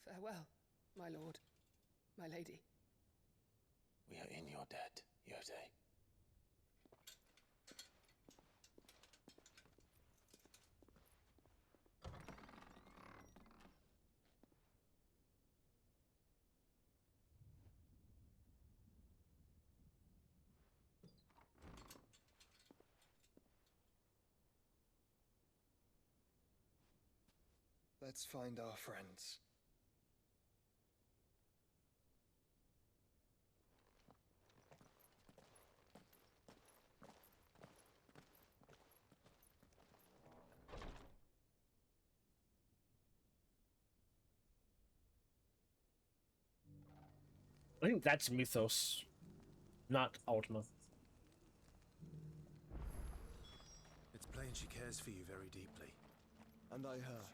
Farewell, my lord, my lady. We are in your debt, Yotei. Let's find our friends. I think that's Mythos, not Ultima. It's plain she cares for you very deeply. And I her,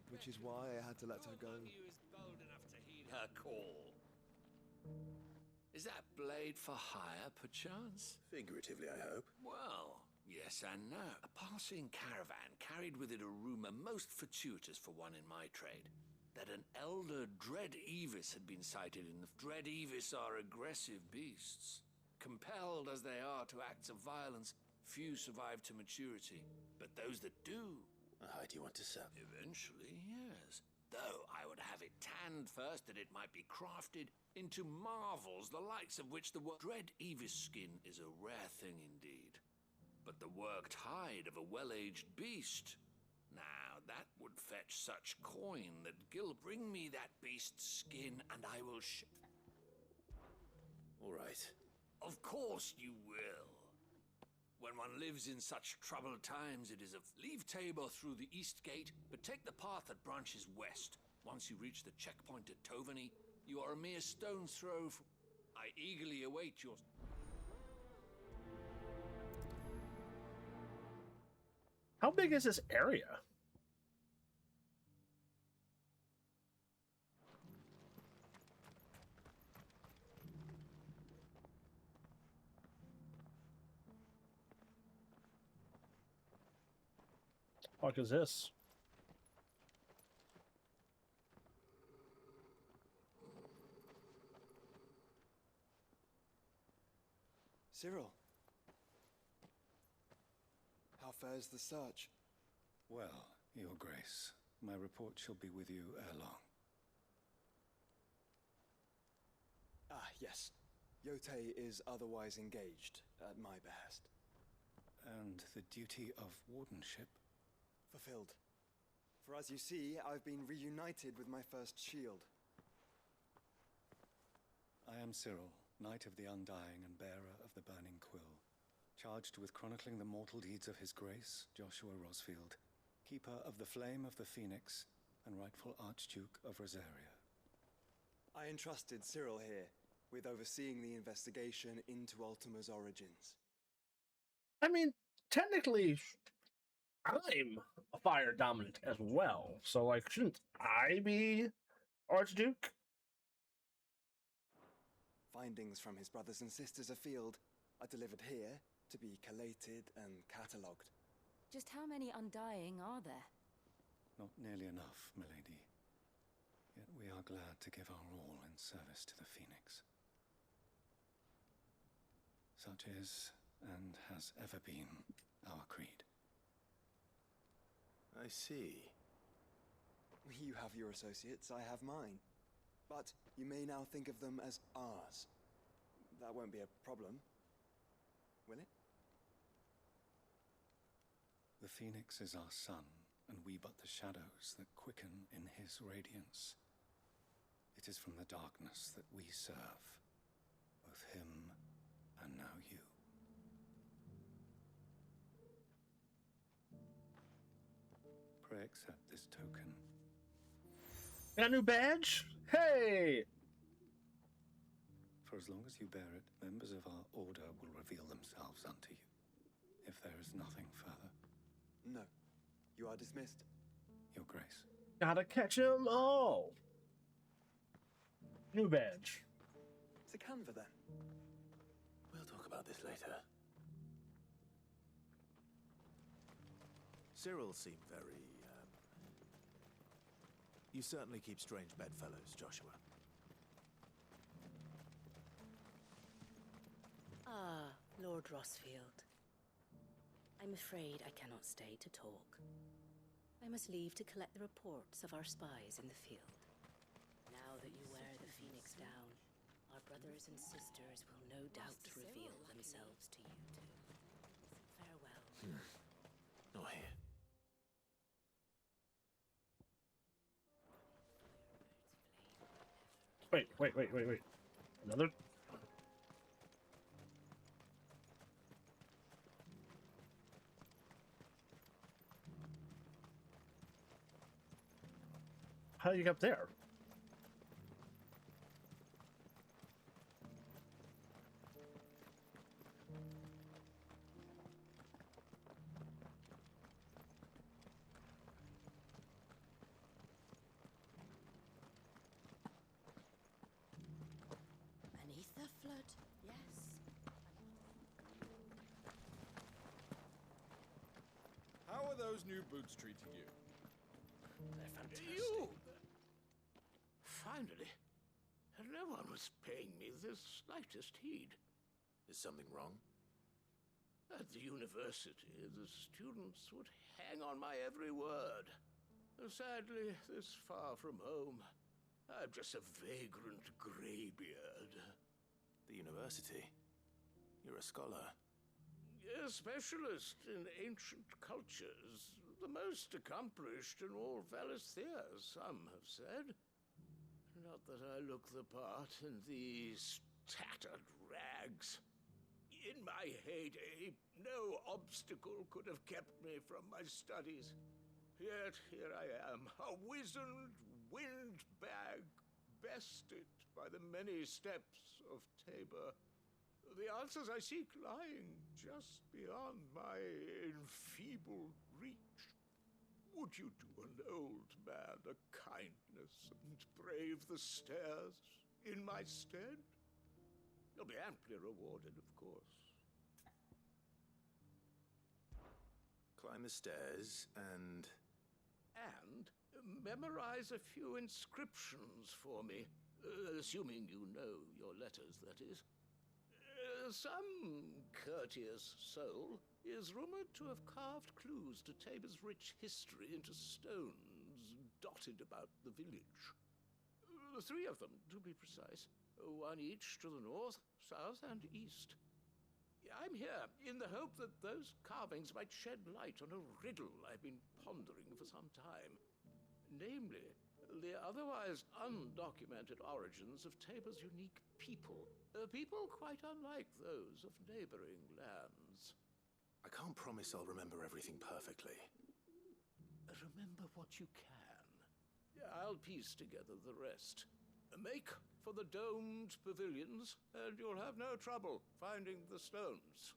which is why I had to let her go. Her call. Is that blade for hire, perchance? Figuratively, I hope. Well, yes and no. A passing caravan carried with it a rumor most fortuitous for one in my trade. That an elder Dread Evis had been sighted in the... Dread Evis are aggressive beasts. Compelled as they are to acts of violence, few survive to maturity. But those that do... How do you want to sell? Eventually, yes. Though I would have it tanned first that it might be crafted into marvels the likes of which the Dread Evis skin is a rare thing indeed. But the worked hide of a well-aged beast... Now, that would fetch such coin that Gil bring me that beast's skin and I will All right. Of course you will. When one lives in such troubled times, it is of leave Tabor through the east gate, but take the path that branches west. Once you reach the checkpoint at Tovany, you are a mere stone's throw from... I eagerly await your... How big is this area? What is this? Cyril. How fares the search? Well, Your Grace, my report shall be with you ere long. Ah, yes. Yotei is otherwise engaged, at my behest. And the duty of wardenship? Fulfilled. For as you see, I've been reunited with my first shield. I am Cyril, Knight of the Undying and bearer of the Burning Quill, charged with chronicling the mortal deeds of His Grace, Joshua Rosfield, keeper of the Flame of the Phoenix and rightful Archduke of Rosaria. I entrusted Cyril here with overseeing the investigation into Ultima's origins. I mean, technically, I'm a fire dominant as well, so like, shouldn't I be Archduke? Findings from his brothers and sisters afield are delivered here to be collated and catalogued. Just how many Undying are there? Not nearly enough, milady. Yet we are glad to give our all in service to the Phoenix. Such is, and has ever been, our creed. I see. You have your associates, I have mine. But you may now think of them as ours. That won't be a problem, will it? The Phoenix is our sun, and we but the shadows that quicken in his radiance. It is from the darkness that we serve, both him and now you. Pray accept this token. Got a new badge? Hey! For as long as you bear it, members of our order will reveal themselves unto you, if there is nothing further. No. You are dismissed. Your Grace. Gotta catch 'em all! New badge. It's a Canva then. We'll talk about this later. Cyril seemed very, You certainly keep strange bedfellows, Joshua. Ah, Lord Rosfield. I'm afraid I cannot stay to talk. I must leave to collect the reports of our spies in the field. Now that you wear the Phoenix down, our brothers and sisters will no doubt reveal themselves to you too. Farewell. Not here. Wait. Another? How do you get up there? Beneath the flood, yes. How are those new boots treating you? They're fantastic. You! Finally, no one was paying me the slightest heed. Is something wrong? At the university, the students would hang on my every word. Sadly, this far from home, I'm just a vagrant greybeard. The university? You're a scholar. A specialist in ancient cultures. The most accomplished in all Valisthea, some have said. Not that I look the part in these tattered rags. In my heyday, no obstacle could have kept me from my studies. Yet here I am, a wizened windbag, bested by the many steps of Tabor. The answers I seek lying just beyond my enfeebled reach. Would you do an old man a kindness and brave the stairs in my stead? You'll be amply rewarded, of course. Climb the stairs and memorize a few inscriptions for me, assuming you know your letters, that is. Some courteous soul is rumored to have carved clues to Tabor's rich history into stones dotted about the village. 3 of them, to be precise, one each to the north, south, and east. I'm here in the hope that those carvings might shed light on a riddle I've been pondering for some time. Namely, the otherwise undocumented origins of Tabor's unique people. People quite unlike those of neighboring lands. I can't promise I'll remember everything perfectly. Remember what you can. I'll piece together the rest. Make for the domed pavilions, and you'll have no trouble finding the stones.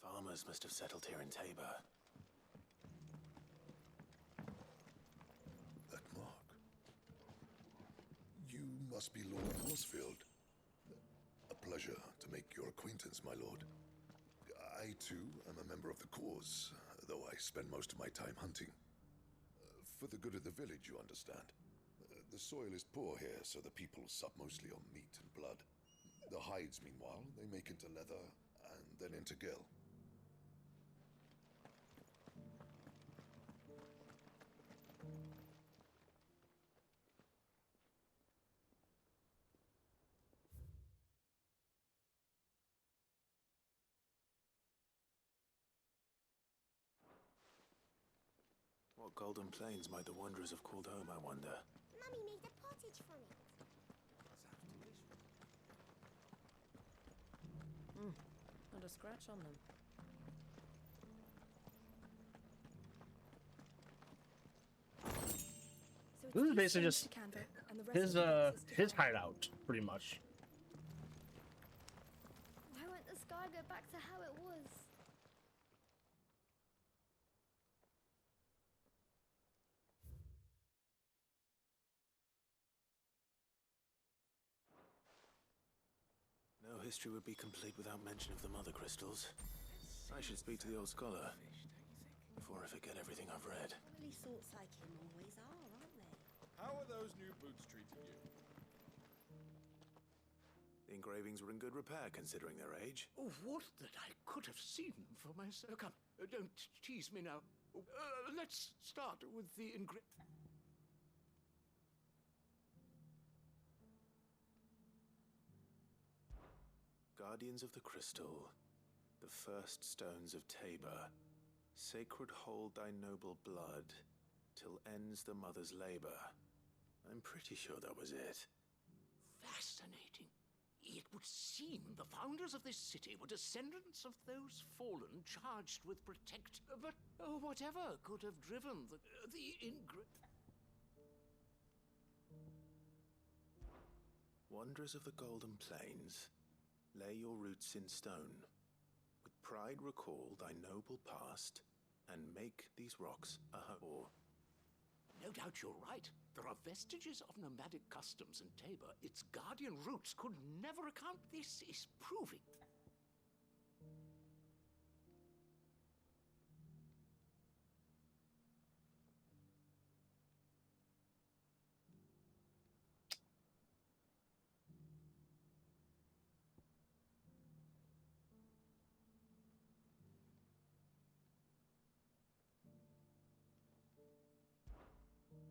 Farmers must have settled here in Tabor. That mark. You must be Lord Horsfield. A pleasure to make your acquaintance, my lord. I, too, am a member of the cause, though I spend most of my time hunting. For the good of the village, you understand. The soil is poor here, so the people sup mostly on meat and blood. The hides, meanwhile, they make into leather and then into gill. What golden plains might the wanderers have called home, I wonder? Mummy made a pottage from it. Not a scratch on them. So This is it's basically these just stones to Canva, and the rest his of the pieces to his find. hideout, pretty much. Why won't the sky go back to how it was? No history would be complete without mention of the mother crystals. I should speak to the old scholar. before I forget everything I've read. Probably sorts like him always are, aren't they? How are those new boots treating you? The engravings were in good repair, considering their age. Oh, would that I could have seen them for myself. Come, don't tease me now. Let's start with the Guardians of the Crystal, the first stones of Tabor, sacred hold thy noble blood, till ends the mother's labor. I'm pretty sure that was it. Fascinating. It would seem the founders of this city were descendants of those fallen charged with but whatever could have driven the Wanderers of the Golden Plains, lay your roots in stone. With pride recall thy noble past, and make these rocks a home. No doubt you're right. There are vestiges of nomadic customs in Tabor. Its guardian roots could never account. This is proving.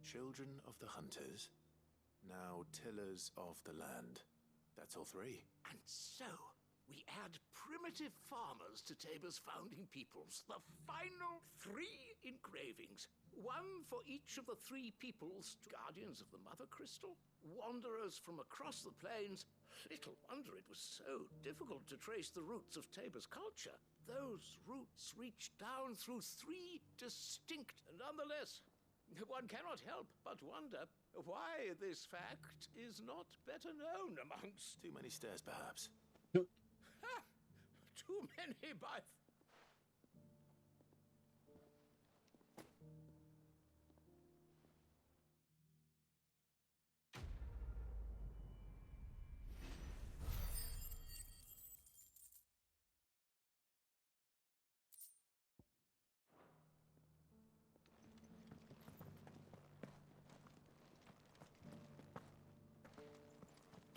Children of the Hunters, now tillers of the land. That's all three. And so, we add primitive farmers to Tabor's founding peoples. The final 3 engravings. One for each of the 3 peoples, guardians of the Mother Crystal, wanderers from across the plains. Little wonder it was so difficult to trace the roots of Tabor's culture. Those roots reach down through 3 distinct, nonetheless. One cannot help but wonder why this fact is not better known amongst... Too many stairs, perhaps. Too many by...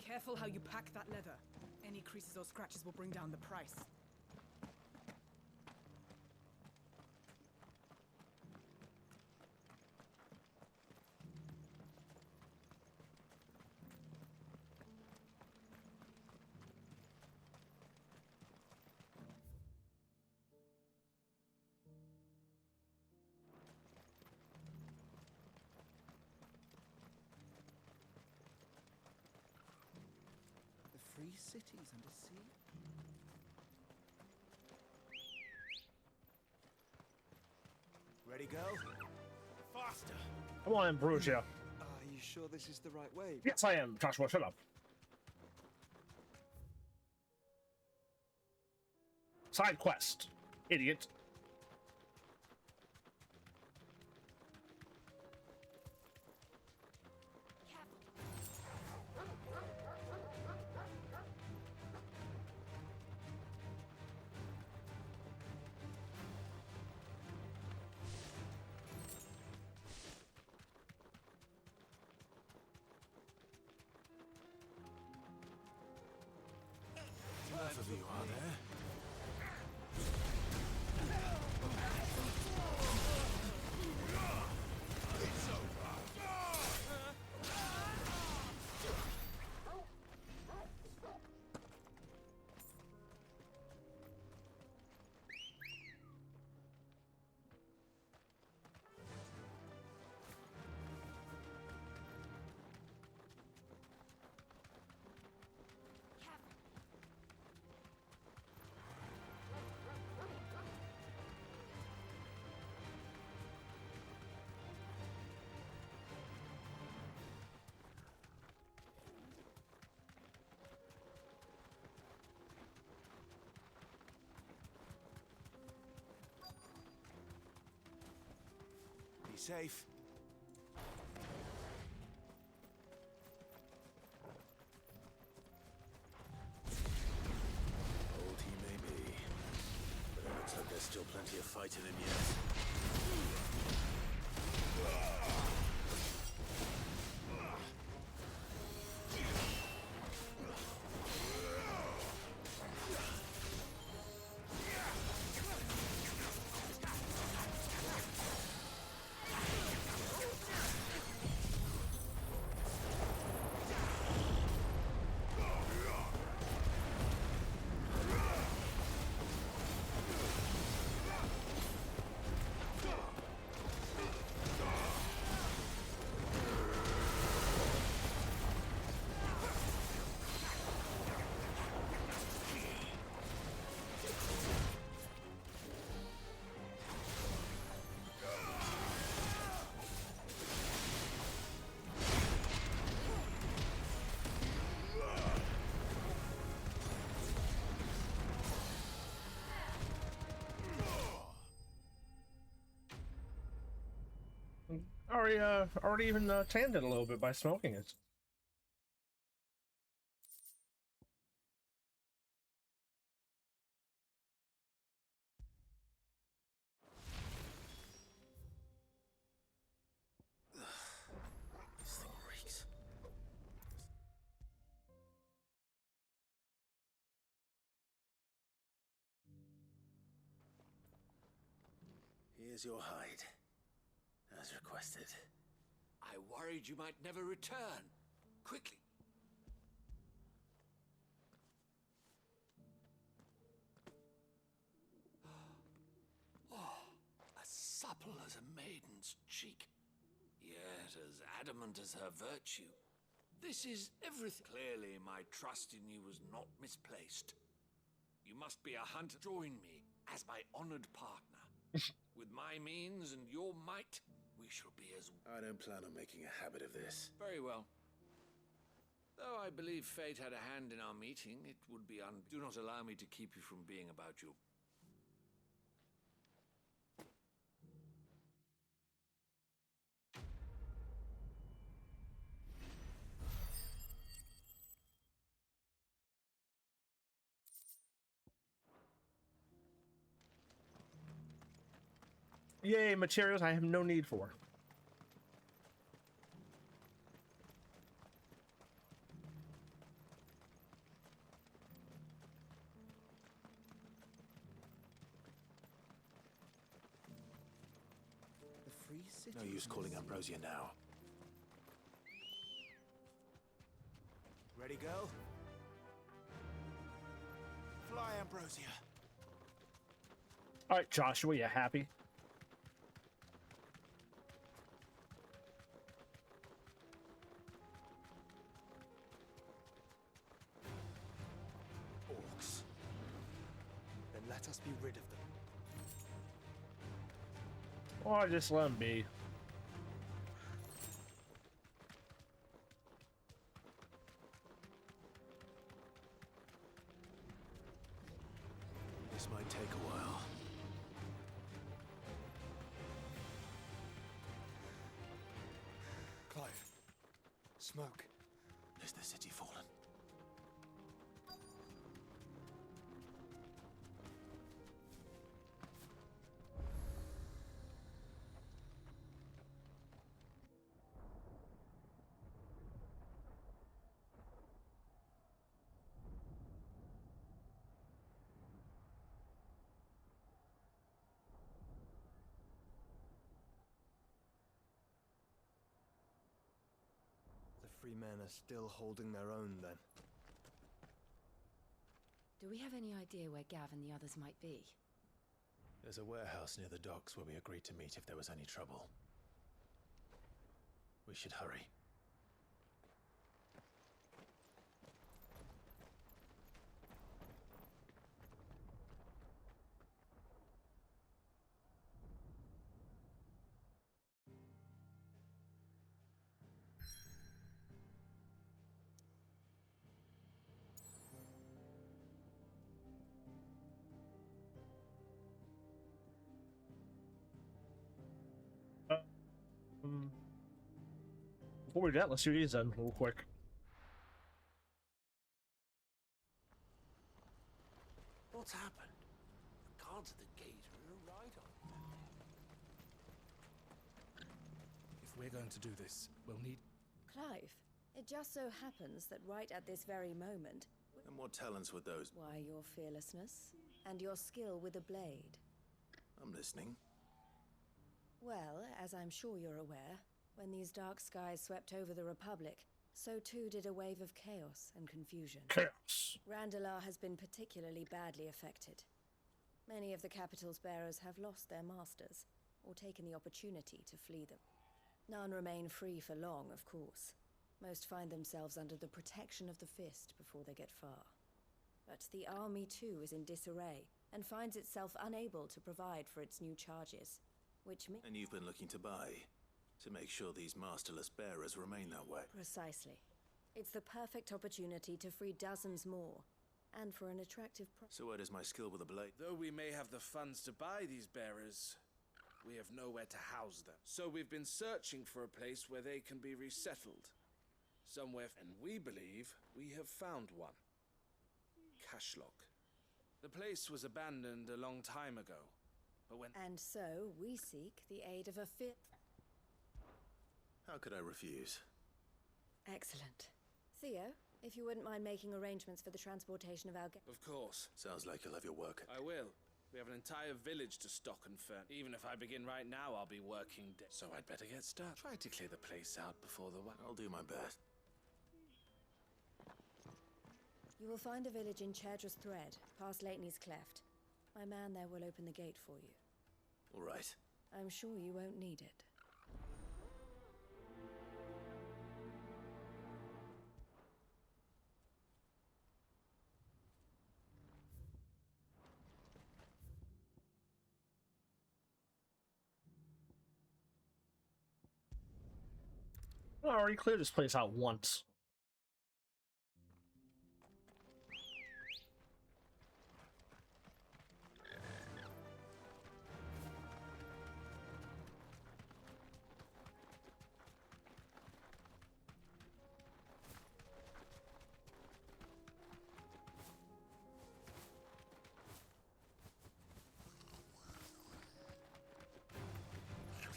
Careful how you pack that leather. Any creases or scratches will bring down the price. Free cities under sea? Ready, go? Faster! Come on, Ambrosia. Are you sure this is the right way? Yes, I am. Joshua, shut up. Side quest. Idiot. Both of you are there. It's over. Be safe. Old he may be, but it looks like there's still plenty of fight in him yet. Already even tanned it a little bit by smoking it. This thing reeks. Here's your hide, as requested. I worried you might never return. Quickly. Oh, as supple as a maiden's cheek, yet as adamant as her virtue. This is everything. Clearly, my trust in you was not misplaced. You must be a hunter. Join me as my honored partner. With my means and your might, we shall be as... I don't plan on making a habit of this. Very well. Though I believe fate had a hand in our meeting, it would be Do not allow me to keep you from being about you. Yay, materials I have no need for. The free city. No use calling Ambrosia now. Ready, girl? Fly, Ambrosia. All right, Joshua, you happy? Orcs. Then let us be rid of them. Or just let them be. This might take a while. Clive. Smoke. Is the city fallen? The free men are still holding their own, then. Do we have any idea where Gav and the others might be? There's a warehouse near the docks where we agreed to meet if there was any trouble. We should hurry. Before we do that, let's do these then real quick. What's happened? The guards at the gate are right on. we're going to do this, we'll need... Clive, it just so happens that right at this very moment... And what talents would those... Why, your fearlessness and your skill with a blade. I'm listening. Well, as I'm sure you're aware, when these dark skies swept over the Republic, so too did a wave of chaos and confusion. Chaos. Randalar has been particularly badly affected. Many of the capital's bearers have lost their masters, or taken the opportunity to flee them. None remain free for long, of course. Most find themselves under the protection of the Fist before they get far. But the army too is in disarray, and finds itself unable to provide for its new charges, which means... And you've been looking to buy, to make sure these masterless bearers remain that way. Precisely. It's the perfect opportunity to free dozens more, and for an attractive price. So where does my skill with a blade? Though we may have the funds to buy these bearers, we have nowhere to house them. So we've been searching for a place where they can be resettled. Somewhere, and we believe we have found one. Cashlock. The place was abandoned a long time ago, but when... And so we seek the aid of a How could I refuse? Excellent. Theo, if you wouldn't mind making arrangements for the transportation of our guests. Of course. Sounds like you'll have your work. I will. We have an entire village to stock and furnish. Even if I begin right now, I'll be working day. So I'd better get started. Try to clear the place out before the... I'll do my best. You will find a village in Chairdress Thread, past Leitney's Cleft. My man there will open the gate for you. All right. I'm sure you won't need it. I already cleared this place out once.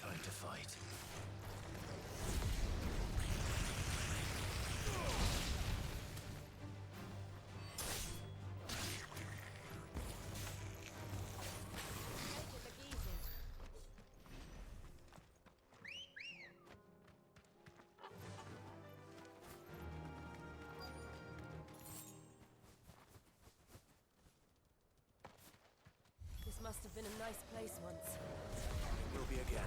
Time to fight. This must have been a nice place once. It will be again.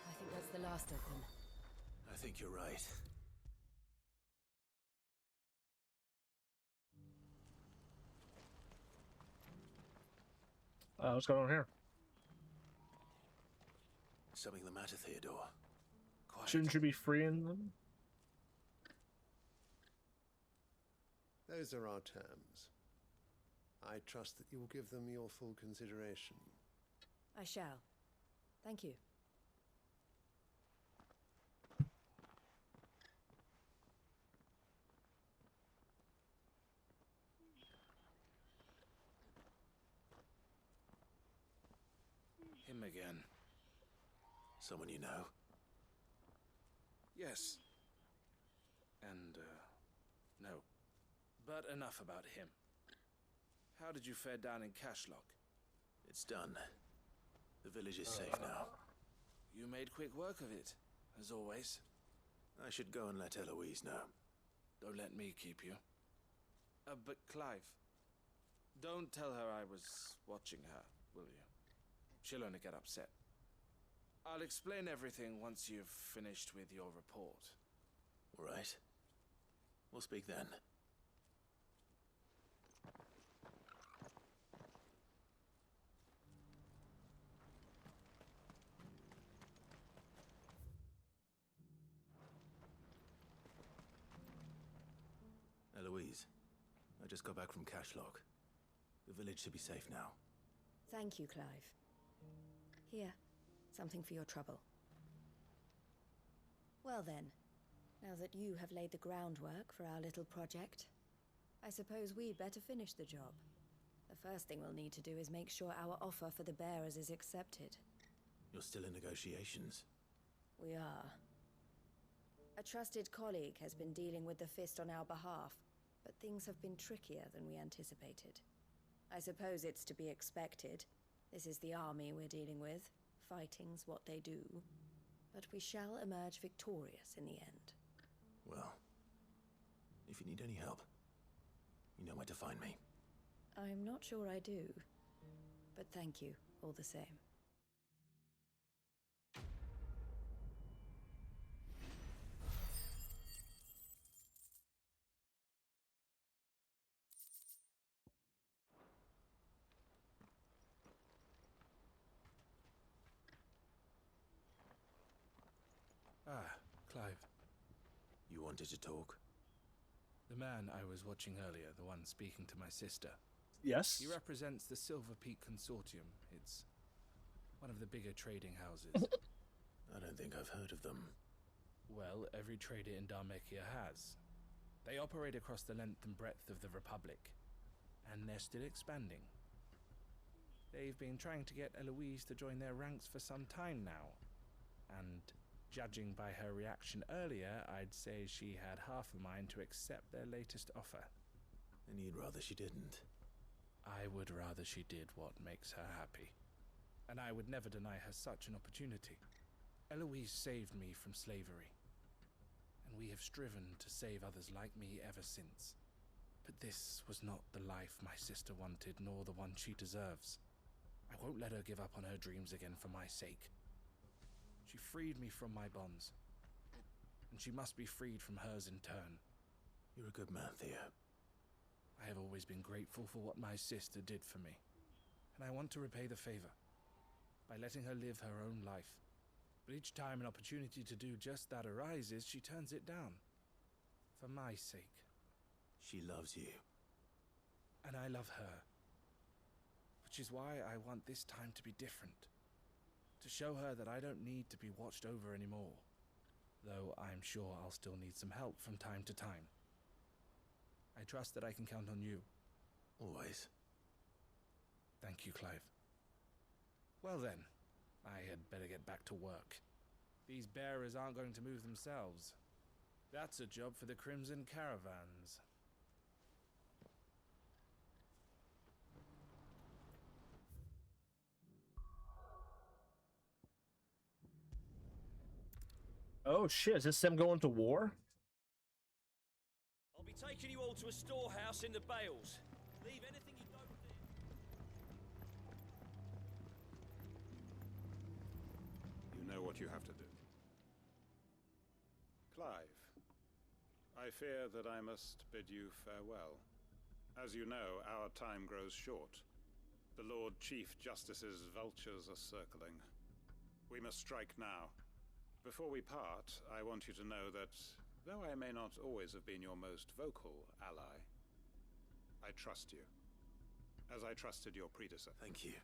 I think that's the last of them. I think you're right. What's going on here? Something the matter, Theodore? Quiet. Shouldn't you be freeing them? Those are our terms. I trust that you will give them your full consideration. I shall. Thank you. Him again. Someone you know? Yes. And, no. But enough about him. How did you fare down in Cashlock? It's done. The village is safe now. You made quick work of it, as always. I should go and let Eloise know. Don't let me keep you. But Clive, don't tell her I was watching her, will you? She'll only get upset. I'll explain everything once you've finished with your report. All right. We'll speak then. Eloise, I just got back from Cashlock. The village should be safe now. Thank you, Clive. Here, something for your trouble. Well then, now that you have laid the groundwork for our little project, I suppose we'd better finish the job. The first thing we'll need to do is make sure our offer for the bearers is accepted. You're still in negotiations? We are. A trusted colleague has been dealing with the Fist on our behalf, but things have been trickier than we anticipated. I suppose it's to be expected. This is the army we're dealing with. Fighting's what they do. But we shall emerge victorious in the end. Well, if you need any help, you know where to find me. I'm not sure I do, but thank you all the same. Ah, Clive. You wanted to talk? The man I was watching earlier, the one speaking to my sister. Yes? He represents the Silver Peak Consortium. It's one of the bigger trading houses. I don't think I've heard of them. Well, every trader in Dharmekia has. They operate across the length and breadth of the Republic, and they're still expanding. They've been trying to get Eloise to join their ranks for some time now, and judging by her reaction earlier, I'd say she had half a mind to accept their latest offer. And you'd rather she didn't? I would rather she did what makes her happy. And I would never deny her such an opportunity. Eloise saved me from slavery. And we have striven to save others like me ever since. But this was not the life my sister wanted, nor the one she deserves. I won't let her give up on her dreams again for my sake. She freed me from my bonds, and she must be freed from hers in turn. You're a good man, Theo. I have always been grateful for what my sister did for me, and I want to repay the favor by letting her live her own life. But each time an opportunity to do just that arises, she turns it down. For my sake. She loves you. And I love her. Which is why I want this time to be different. To show her that I don't need to be watched over anymore. Though I'm sure I'll still need some help from time to time. I trust that I can count on you. Always. Thank you, Clive. Well then, I had better get back to work. These bearers aren't going to move themselves. That's a job for the Crimson Caravans. Oh shit, is this them going to war? I'll be taking you all to a storehouse in the Bales. Leave anything you don't need. You know what you have to do. Clive, I fear that I must bid you farewell. As you know, our time grows short. The Lord Chief Justice's vultures are circling. We must strike now. Before we part, I want you to know that, though I may not always have been your most vocal ally, I trust you. As I trusted your predecessor. Thank you.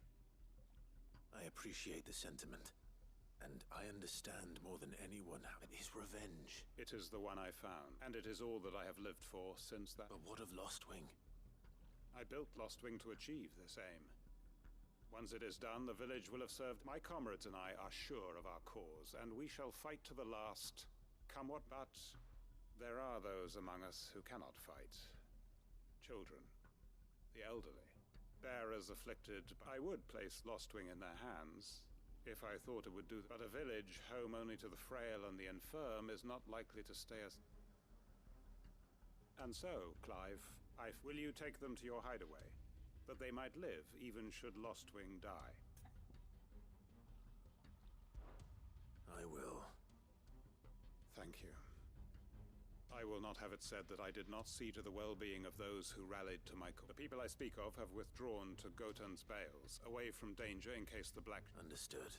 I appreciate the sentiment. And I understand more than anyone how it is revenge. It is the one I found, and it is all that I have lived for since that. But what of Lostwing? I built Lostwing to achieve this aim. Once it is done, the village will have served. My comrades and I are sure of our cause, and we shall fight to the last, come what. But there are those among us who cannot fight. Children, the elderly, bearers afflicted. I would place Lostwing in their hands, if I thought it would do. But a village home only to the frail and the infirm is not likely to stay as. And so, Clive, will you take them to your hideaway, that they might live, even should Lostwing die? I will. Thank you. I will not have it said that I did not see to the well-being of those who rallied to my cause. The people I speak of have withdrawn to Gotan's Bales, away from danger in case the Black... Understood.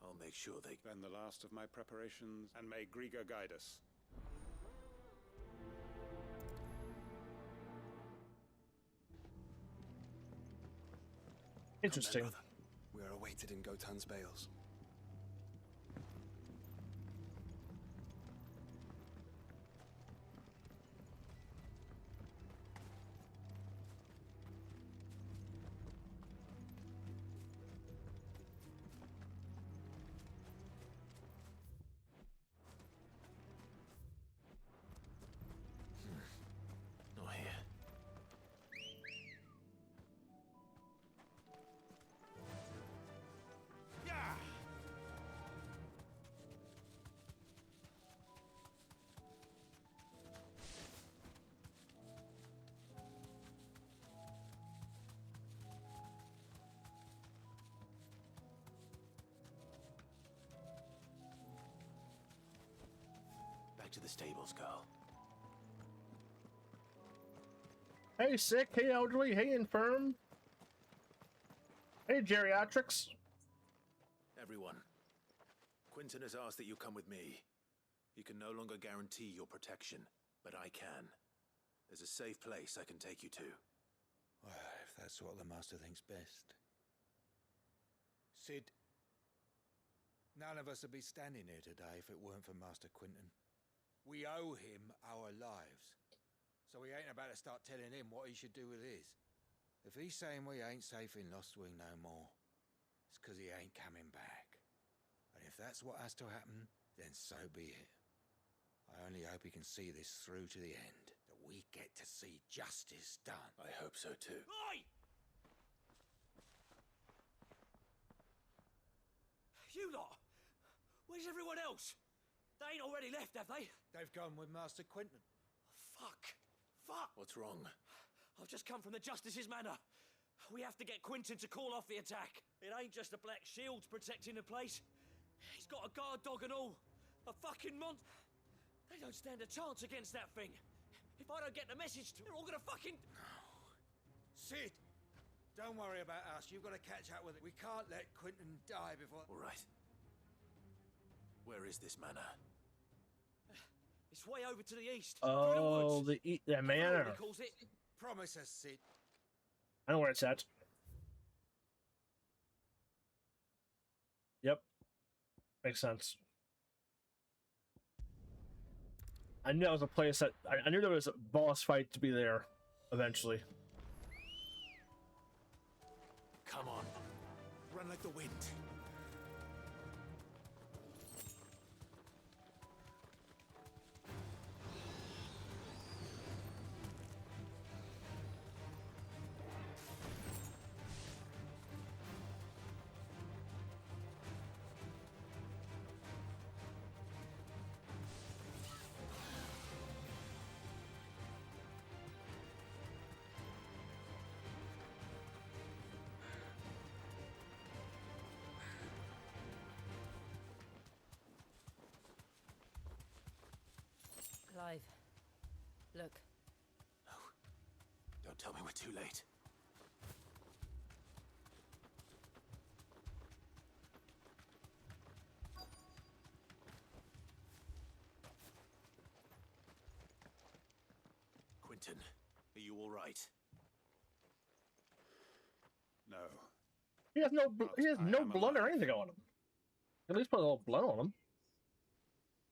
I'll make sure they... Then the last of my preparations, and may Griga guide us. Interesting. We are awaited in Gotan's Bales. Not here. Back to the stables, girl. Hey, sick. Hey, elderly. Hey, infirm. Hey, geriatrics. Everyone. Quinton has asked that you come with me. He can no longer guarantee your protection, but I can. There's a safe place I can take you to. Well, if that's what the Master thinks best. Sid, none of us would be standing here today if it weren't for Master Quinton. We owe him our lives. So we ain't about to start telling him what he should do with his. If he's saying we ain't safe in Lostwing no more, it's 'cause he ain't coming back. And if that's what has to happen, then so be it. I only hope he can see this through to the end. That we get to see justice done. I hope so too. Oi! You lot! Where's everyone else? They ain't already left, have they? They've gone with Master Quinton. Fuck! Fuck! What's wrong? I've just come from the Justice's manor. We have to get Quinton to call off the attack. It ain't just the Black Shields protecting the place. He's got a guard dog and all. A fucking They don't stand a chance against that thing. If I don't get the message to, they're all gonna fucking... Sid! Don't worry about us. You've got to catch up with it. We can't let Quinton die before... All right. Where is this manor? It's way over to the east. Oh, the manor. He calls it. Promise us, Sid. I know where it's at. Yep. Makes sense. I knew that was a place that... I knew there was a boss fight to be there eventually. Come on. Run like the wind. Clive, look. No. Don't tell me we're too late. Quentin, are you all right? No. He has no blood or anything on him. At least put a little blood on him.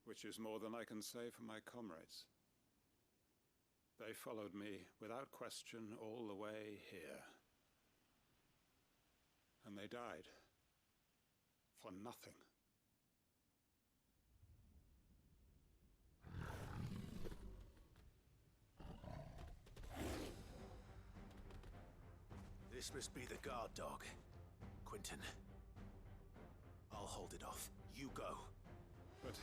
Which is more than I can say for my comrades. They followed me without question all the way here. And they died. For nothing. This must be the guard dog. Quentin. I'll hold it off. You go. But...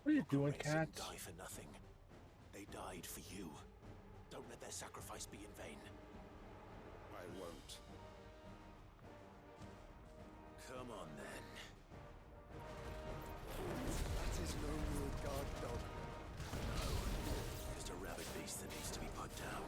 What are you doing, Cat? Didn't die for nothing. They died for you. Don't let their sacrifice be in vain. I won't. Come on, then. That is no real guard dog. No. Just a rabid beast that needs to be put down.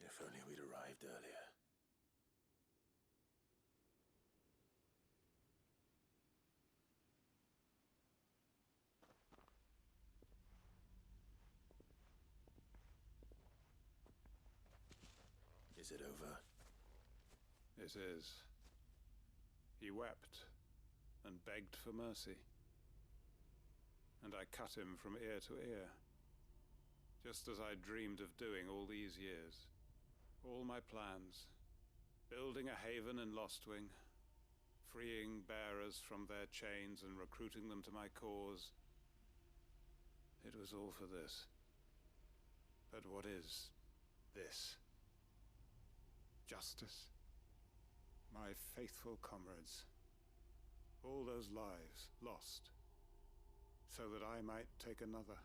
If only we'd arrived earlier. Is it over? It is. He wept and begged for mercy. And I cut him from ear to ear. Just as I dreamed of doing all these years. All my plans. Building a haven in Lostwing. Freeing bearers from their chains and recruiting them to my cause. It was all for this. But what is this? Justice? My faithful comrades. All those lives lost. So that I might take another.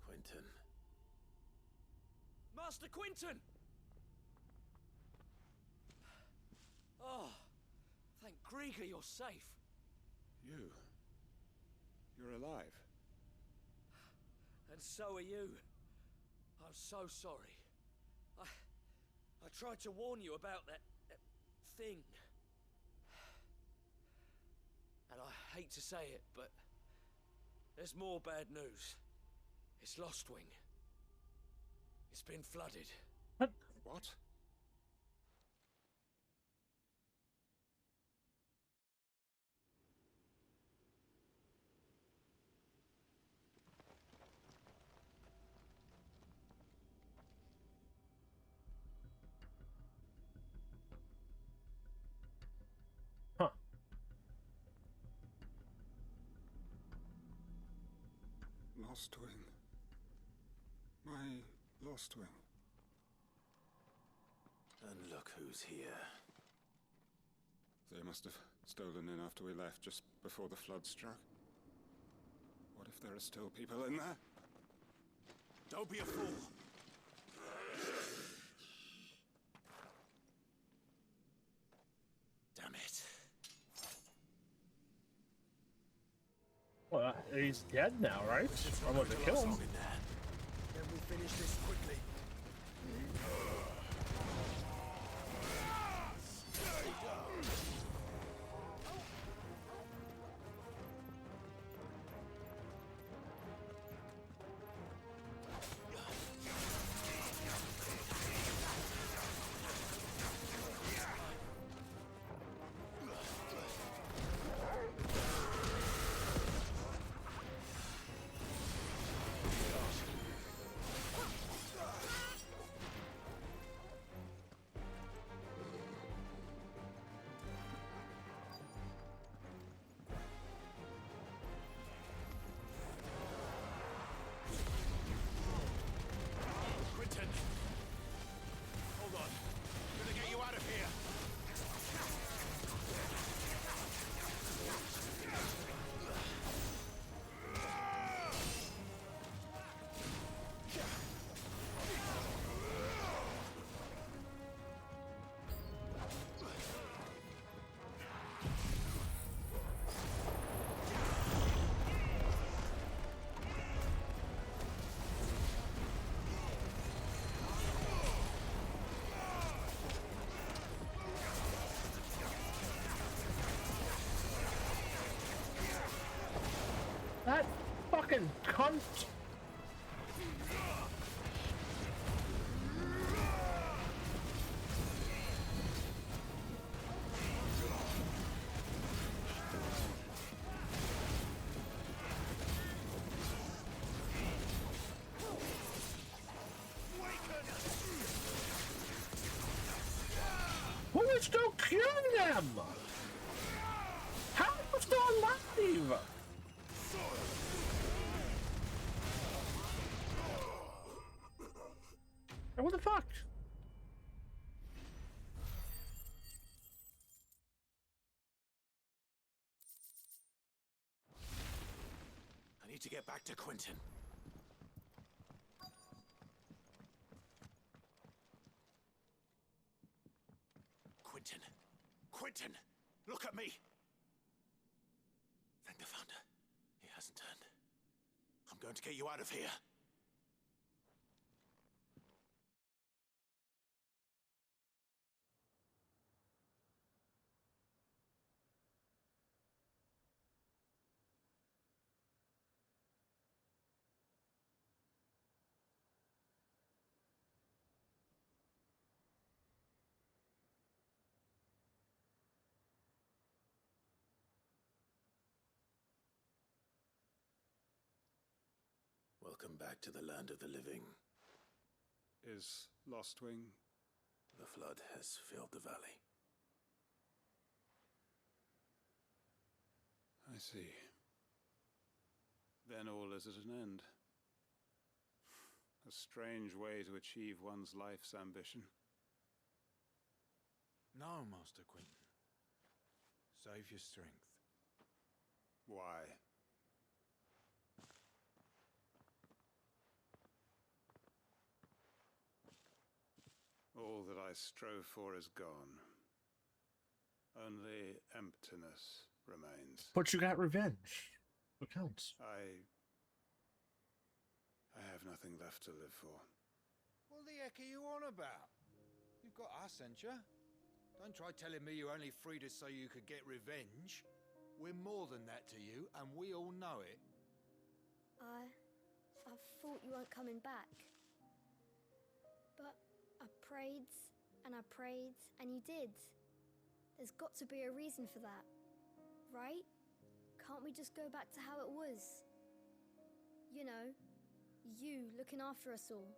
Quentin. Master Quentin! Oh, thank Grieger you're safe. You're alive. And so are you. I'm so sorry. I tried to warn you about that thing. And I hate to say it, but there's more bad news. It's Lostwing. It's been flooded. What? Lostwing. My Lostwing. And look who's here. They must have stolen in after we left, just before the flood struck. What if there are still people in there? Don't be a fool! Damn it. Well, he's dead now, right? I'm going to kill him. Then we finish this quickly. want. Who is still killing them? How are you still alive? Hey, what the fuck? I need to get back to Quentin. Quentin, look at me! Thank the Founder. He hasn't turned. I'm going to get you out of here. Welcome back to the land of the living. Is Lostwing? The flood has filled the valley. I see. Then all is at an end. A strange way to achieve one's life's ambition. No, Master Quentin. Save your strength. Why? All that I strove for is gone. Only emptiness remains. But you got revenge. What counts? I have nothing left to live for. What the heck are you on about? You've got us, ain't you? Don't try telling me you only freed us so you could get revenge. We're more than that to you, and we all know it. I thought you weren't coming back. But I prayed, and you did. There's got to be a reason for that, right? Can't we just go back to how it was? You know, you looking after us all.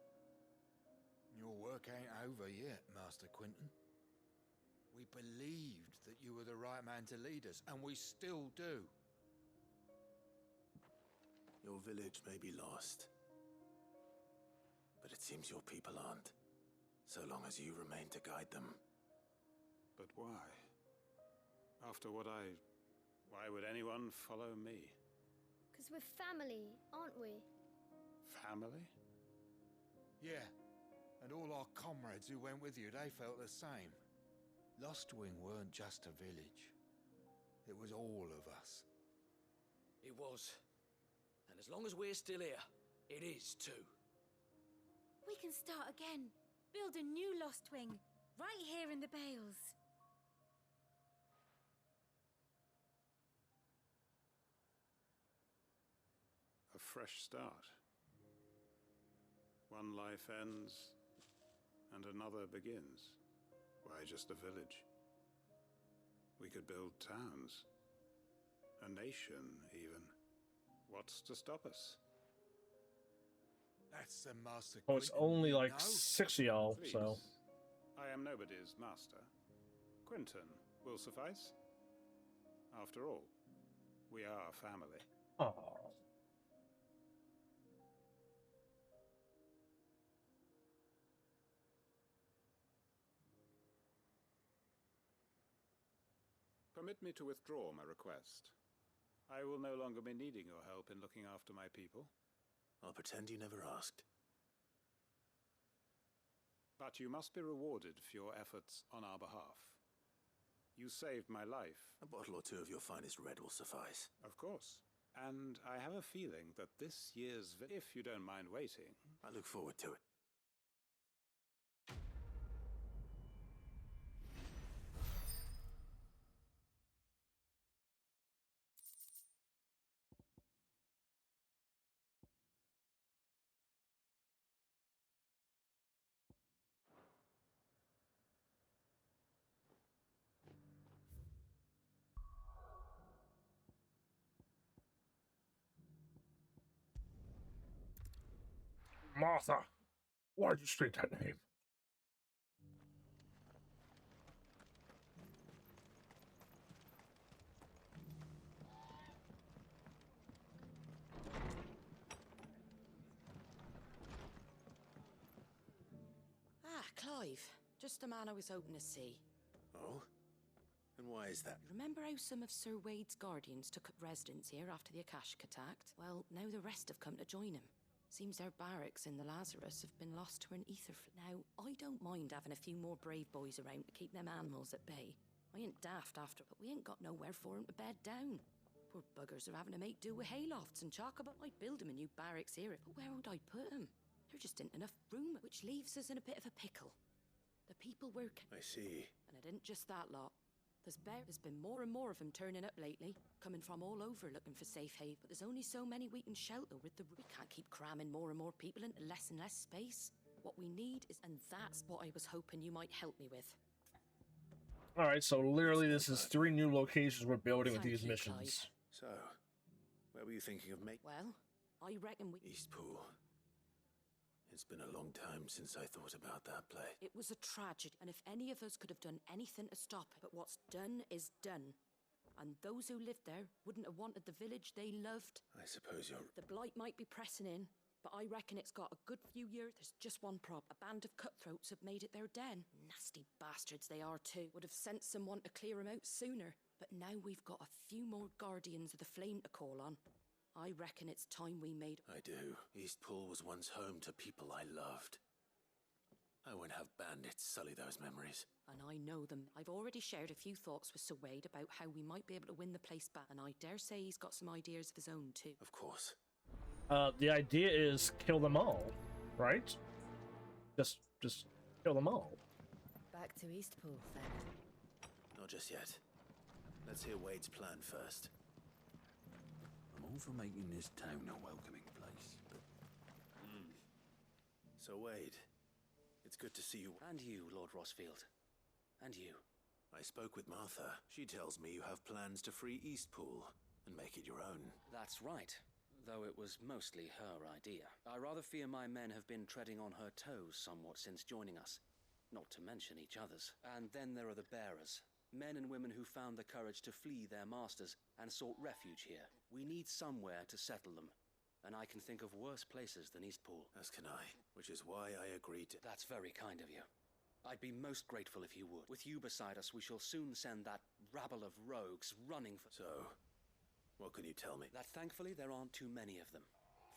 Your work ain't over yet, Master Quentin. We believed that you were the right man to lead us, and we still do. Your village may be lost, but it seems your people aren't, so long as you remain to guide them. But why? After what why would anyone follow me? 'Cause we're family, aren't we? Family? Yeah, and all our comrades who went with you, they felt the same. Lostwing weren't just a village. It was all of us. It was. And as long as we're still here, it is too. We can start again. Build a new Lostwing, right here in the Bales. A fresh start. One life ends, and another begins. Why, just a village. We could build towns. A nation, even. What's to stop us? That's the Master Oh, it's Quentin only you like know. 6 of y'all, Please. so. I am nobody's master. Quentin will suffice. After all, we are family. Oh. Permit me to withdraw my request. I will no longer be needing your help in looking after my people. I'll pretend you never asked. But you must be rewarded for your efforts on our behalf. You saved my life. A bottle or two of your finest red will suffice. Of course. And I have a feeling that this year's if you don't mind waiting... I look forward to it. Martha. Why'd you speak that name? Ah, Clive. Just the man I was hoping to see. Oh? And why is that? Remember how some of Sir Wade's guardians took up residence here after the Akashic attacked? Well, now the rest have come to join him. Seems their barracks in the Lazarus have been lost to an ether. Now, I don't mind having a few more brave boys around to keep them animals at bay. I ain't daft after, but we ain't got nowhere for 'em to bed down. Poor buggers are having to make do with haylofts and chocobo. I'd build 'em a new barracks here, but where would I put 'em? There just ain't enough room, which leaves us in a bit of a pickle. The people work. I see. And it ain't just that lot. There's been more and more of them turning up lately, coming from all over looking for safe haven. But there's only so many we can shelter with the... We can't keep cramming more and more people into less and less space. What we need is... And that's what I was hoping you might help me with. Alright, so literally this is 3 new locations we're building with these missions. Clive. So, where were you thinking of making? Well, I reckon we... Eastpool. It's been a long time since I thought about that place. It was a tragedy, and if any of us could have done anything to stop it, but what's done is done. And those who lived there wouldn't have wanted the village they loved. I suppose you're... The blight might be pressing in, but I reckon it's got a good few years. There's just one problem. A band of cutthroats have made it their den. Nasty bastards they are too. Would have sent someone to clear them out sooner. But now we've got a few more guardians of the flame to call on. I reckon it's time we made... I do. Eastpool was once home to people I loved. I won't have bandits sully those memories. And I know them. I've already shared a few thoughts with Sir Wade about how we might be able to win the place back, and I dare say he's got some ideas of his own too. Of course. The idea is kill them all, right? Just kill them all. Back to Eastpool, then. Not just yet. Let's hear Wade's plan first. I'm all for making this town a welcoming place, but... So, Wade, it's good to see you. And you, Lord Rosfield. And you. I spoke with Martha. She tells me you have plans to free Eastpool and make it your own. That's right, though it was mostly her idea. I rather fear my men have been treading on her toes somewhat since joining us, not to mention each other's. And then there are the bearers. Men and women who found the courage to flee their masters and sought refuge here. We need somewhere to settle them, and I can think of worse places than Eastpool. As can I, which is why I agreed to... That's very kind of you. I'd be most grateful if you would. With you beside us, we shall soon send that rabble of rogues running for... So, what can you tell me? That thankfully there aren't too many of them.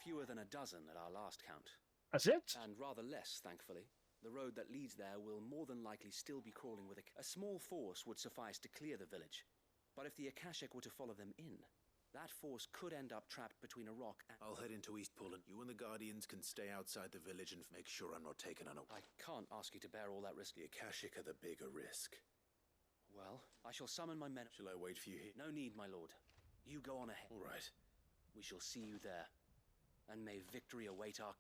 Fewer than a dozen at our last count. That's it? And rather less, thankfully. The road that leads there will more than likely still be crawling with a small force would suffice to clear the village. But if the Akashic were to follow them in, that force could end up trapped between a rock and... I'll head into Eastpool, and you and the Guardians can stay outside the village and make sure I'm not taken unaware. I can't ask you to bear all that risk. The Akashic are the bigger risk. Well, I shall summon my men... Shall I wait for you here? No need, my lord. You go on ahead. All right. We shall see you there. And may victory await our...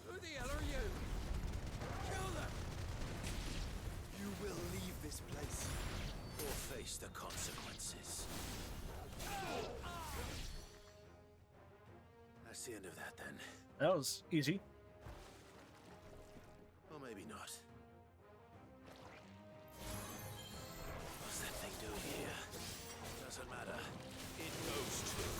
Who the hell are you? Kill them! You will leave this place. Or face the consequences. That's the end of that, then. That was easy. Or maybe not. What's that thing doing here? Doesn't matter. It goes too.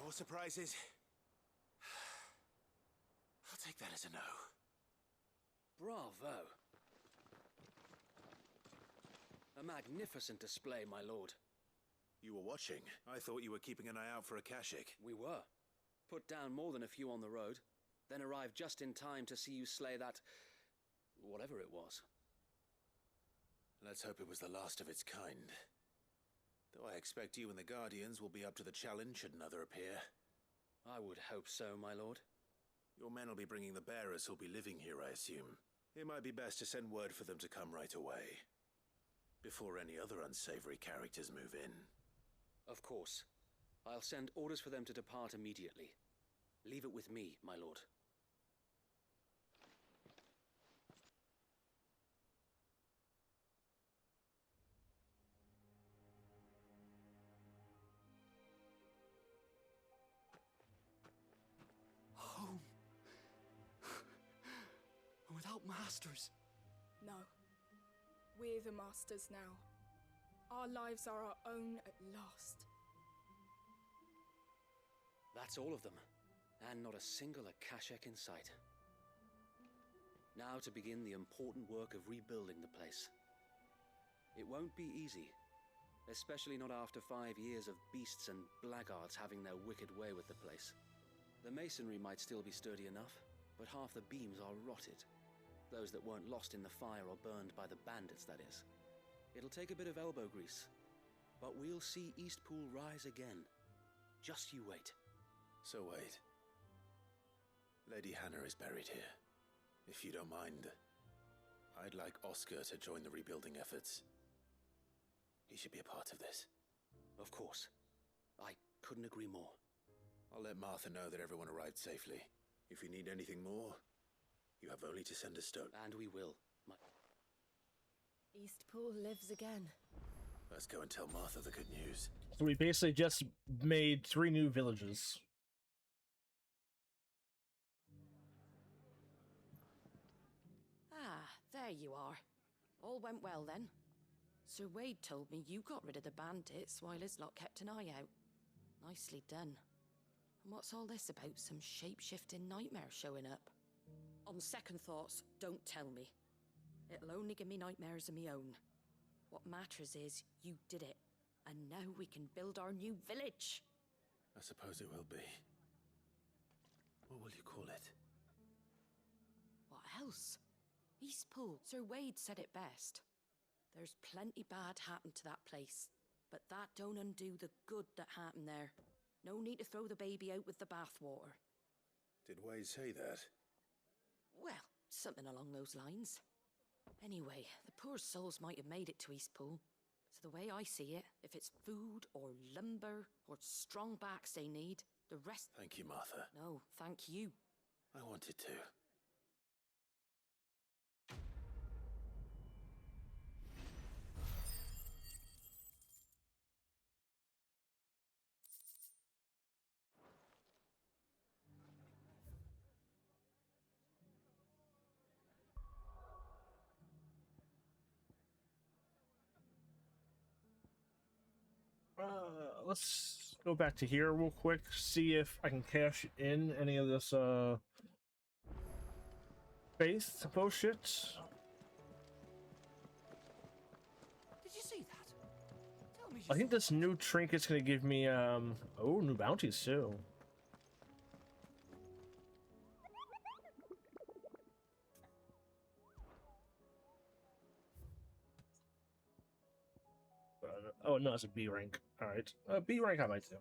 More surprises? I'll take that as a no. Bravo. A magnificent display, my lord. You were watching. I thought you were keeping an eye out for a Kashik. We were. Put down more than a few on the road, then arrived just in time to see you slay that... whatever it was. Let's hope it was the last of its kind. Though I expect you and the Guardians will be up to the challenge should another appear. I would hope so, my lord. Your men will be bringing the bearers who'll be living here, I assume. It might be best to send word for them to come right away, before any other unsavory characters move in. Of course. I'll send orders for them to depart immediately. Leave it with me, my lord. Home. Without masters. No. We're the masters now. Our lives are our own at last. That's all of them, and not a single Akashak in sight. Now to begin the important work of rebuilding the place. It won't be easy, especially not after 5 years of beasts and blackguards having their wicked way with the place. The masonry might still be sturdy enough, but half the beams are rotted. Those that weren't lost in the fire or burned by the bandits, that is. It'll take a bit of elbow grease, but we'll see Eastpool rise again. Just you wait. So wait. Lady Hannah is buried here. If you don't mind, I'd like Oscar to join the rebuilding efforts. He should be a part of this. Of course. I couldn't agree more. I'll let Martha know that everyone arrived safely. If you need anything more, you have only to send a stone. And we will. Eastpool lives again. Let's go and tell Martha the good news. So we basically just made 3 new villages. Ah, there you are. All went well then. Sir Wade told me you got rid of the bandits while his lot kept an eye out. Nicely done. And what's all this about some shape-shifting nightmare showing up? On second thoughts, don't tell me. It'll only give me nightmares of my own. What matters is you did it, and now we can build our new village. I suppose it will be. What will you call it? What else? Eastpool. Sir Wade said it best. There's plenty bad happened to that place, but that don't undo the good that happened there. No need to throw the baby out with the bathwater. Did Wade say that? Well, something along those lines. Anyway, the poor souls might have made it to Eastpool. So the way I see it, if it's food or lumber or strong backs they need, the rest... Thank you, Martha. No, thank you. I wanted to. Let's go back to here real quick, see if I can cash in any of this faith bullshit. Did you see that? Tell me. I think this new trinket's gonna give me oh, new bounties too. Oh no, it's a B rank. All right, B rank I might do.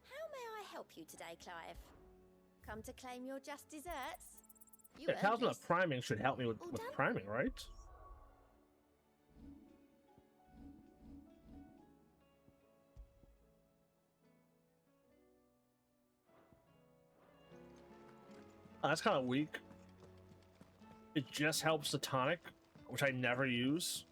How may I help you today, Clive? Come to claim your just desserts? You Yeah, earned Talisman this. of Priming should help me with All done? priming, right? Oh, that's kind of weak. It just helps the tonic, which I never use.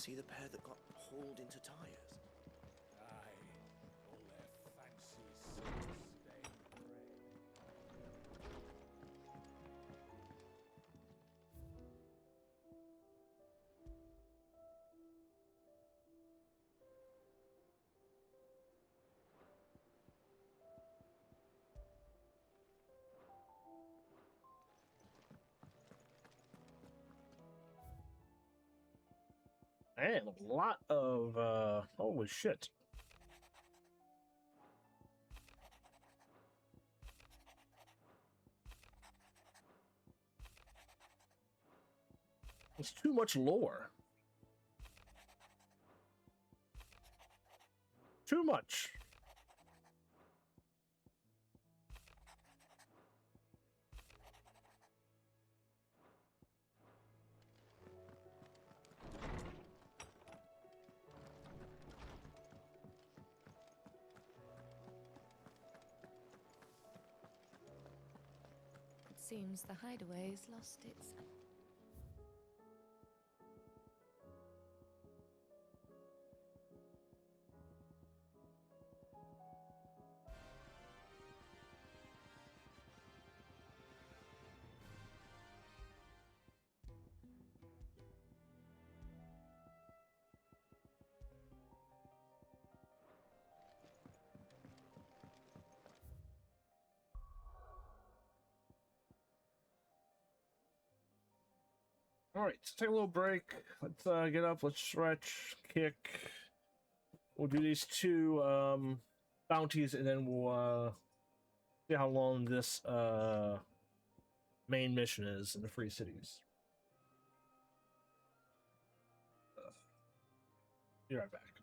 see the pair that got hauled into Tyres? Aye, all their fancy silk-stained grey. And a lot of holy shit. It's too much lore. Too much. It seems the hideaway's lost its... All right, let's take a little break. Let's get up. Let's stretch, kick. We'll do these two bounties, and then we'll see how long this main mission is in the Free Cities. Be right back.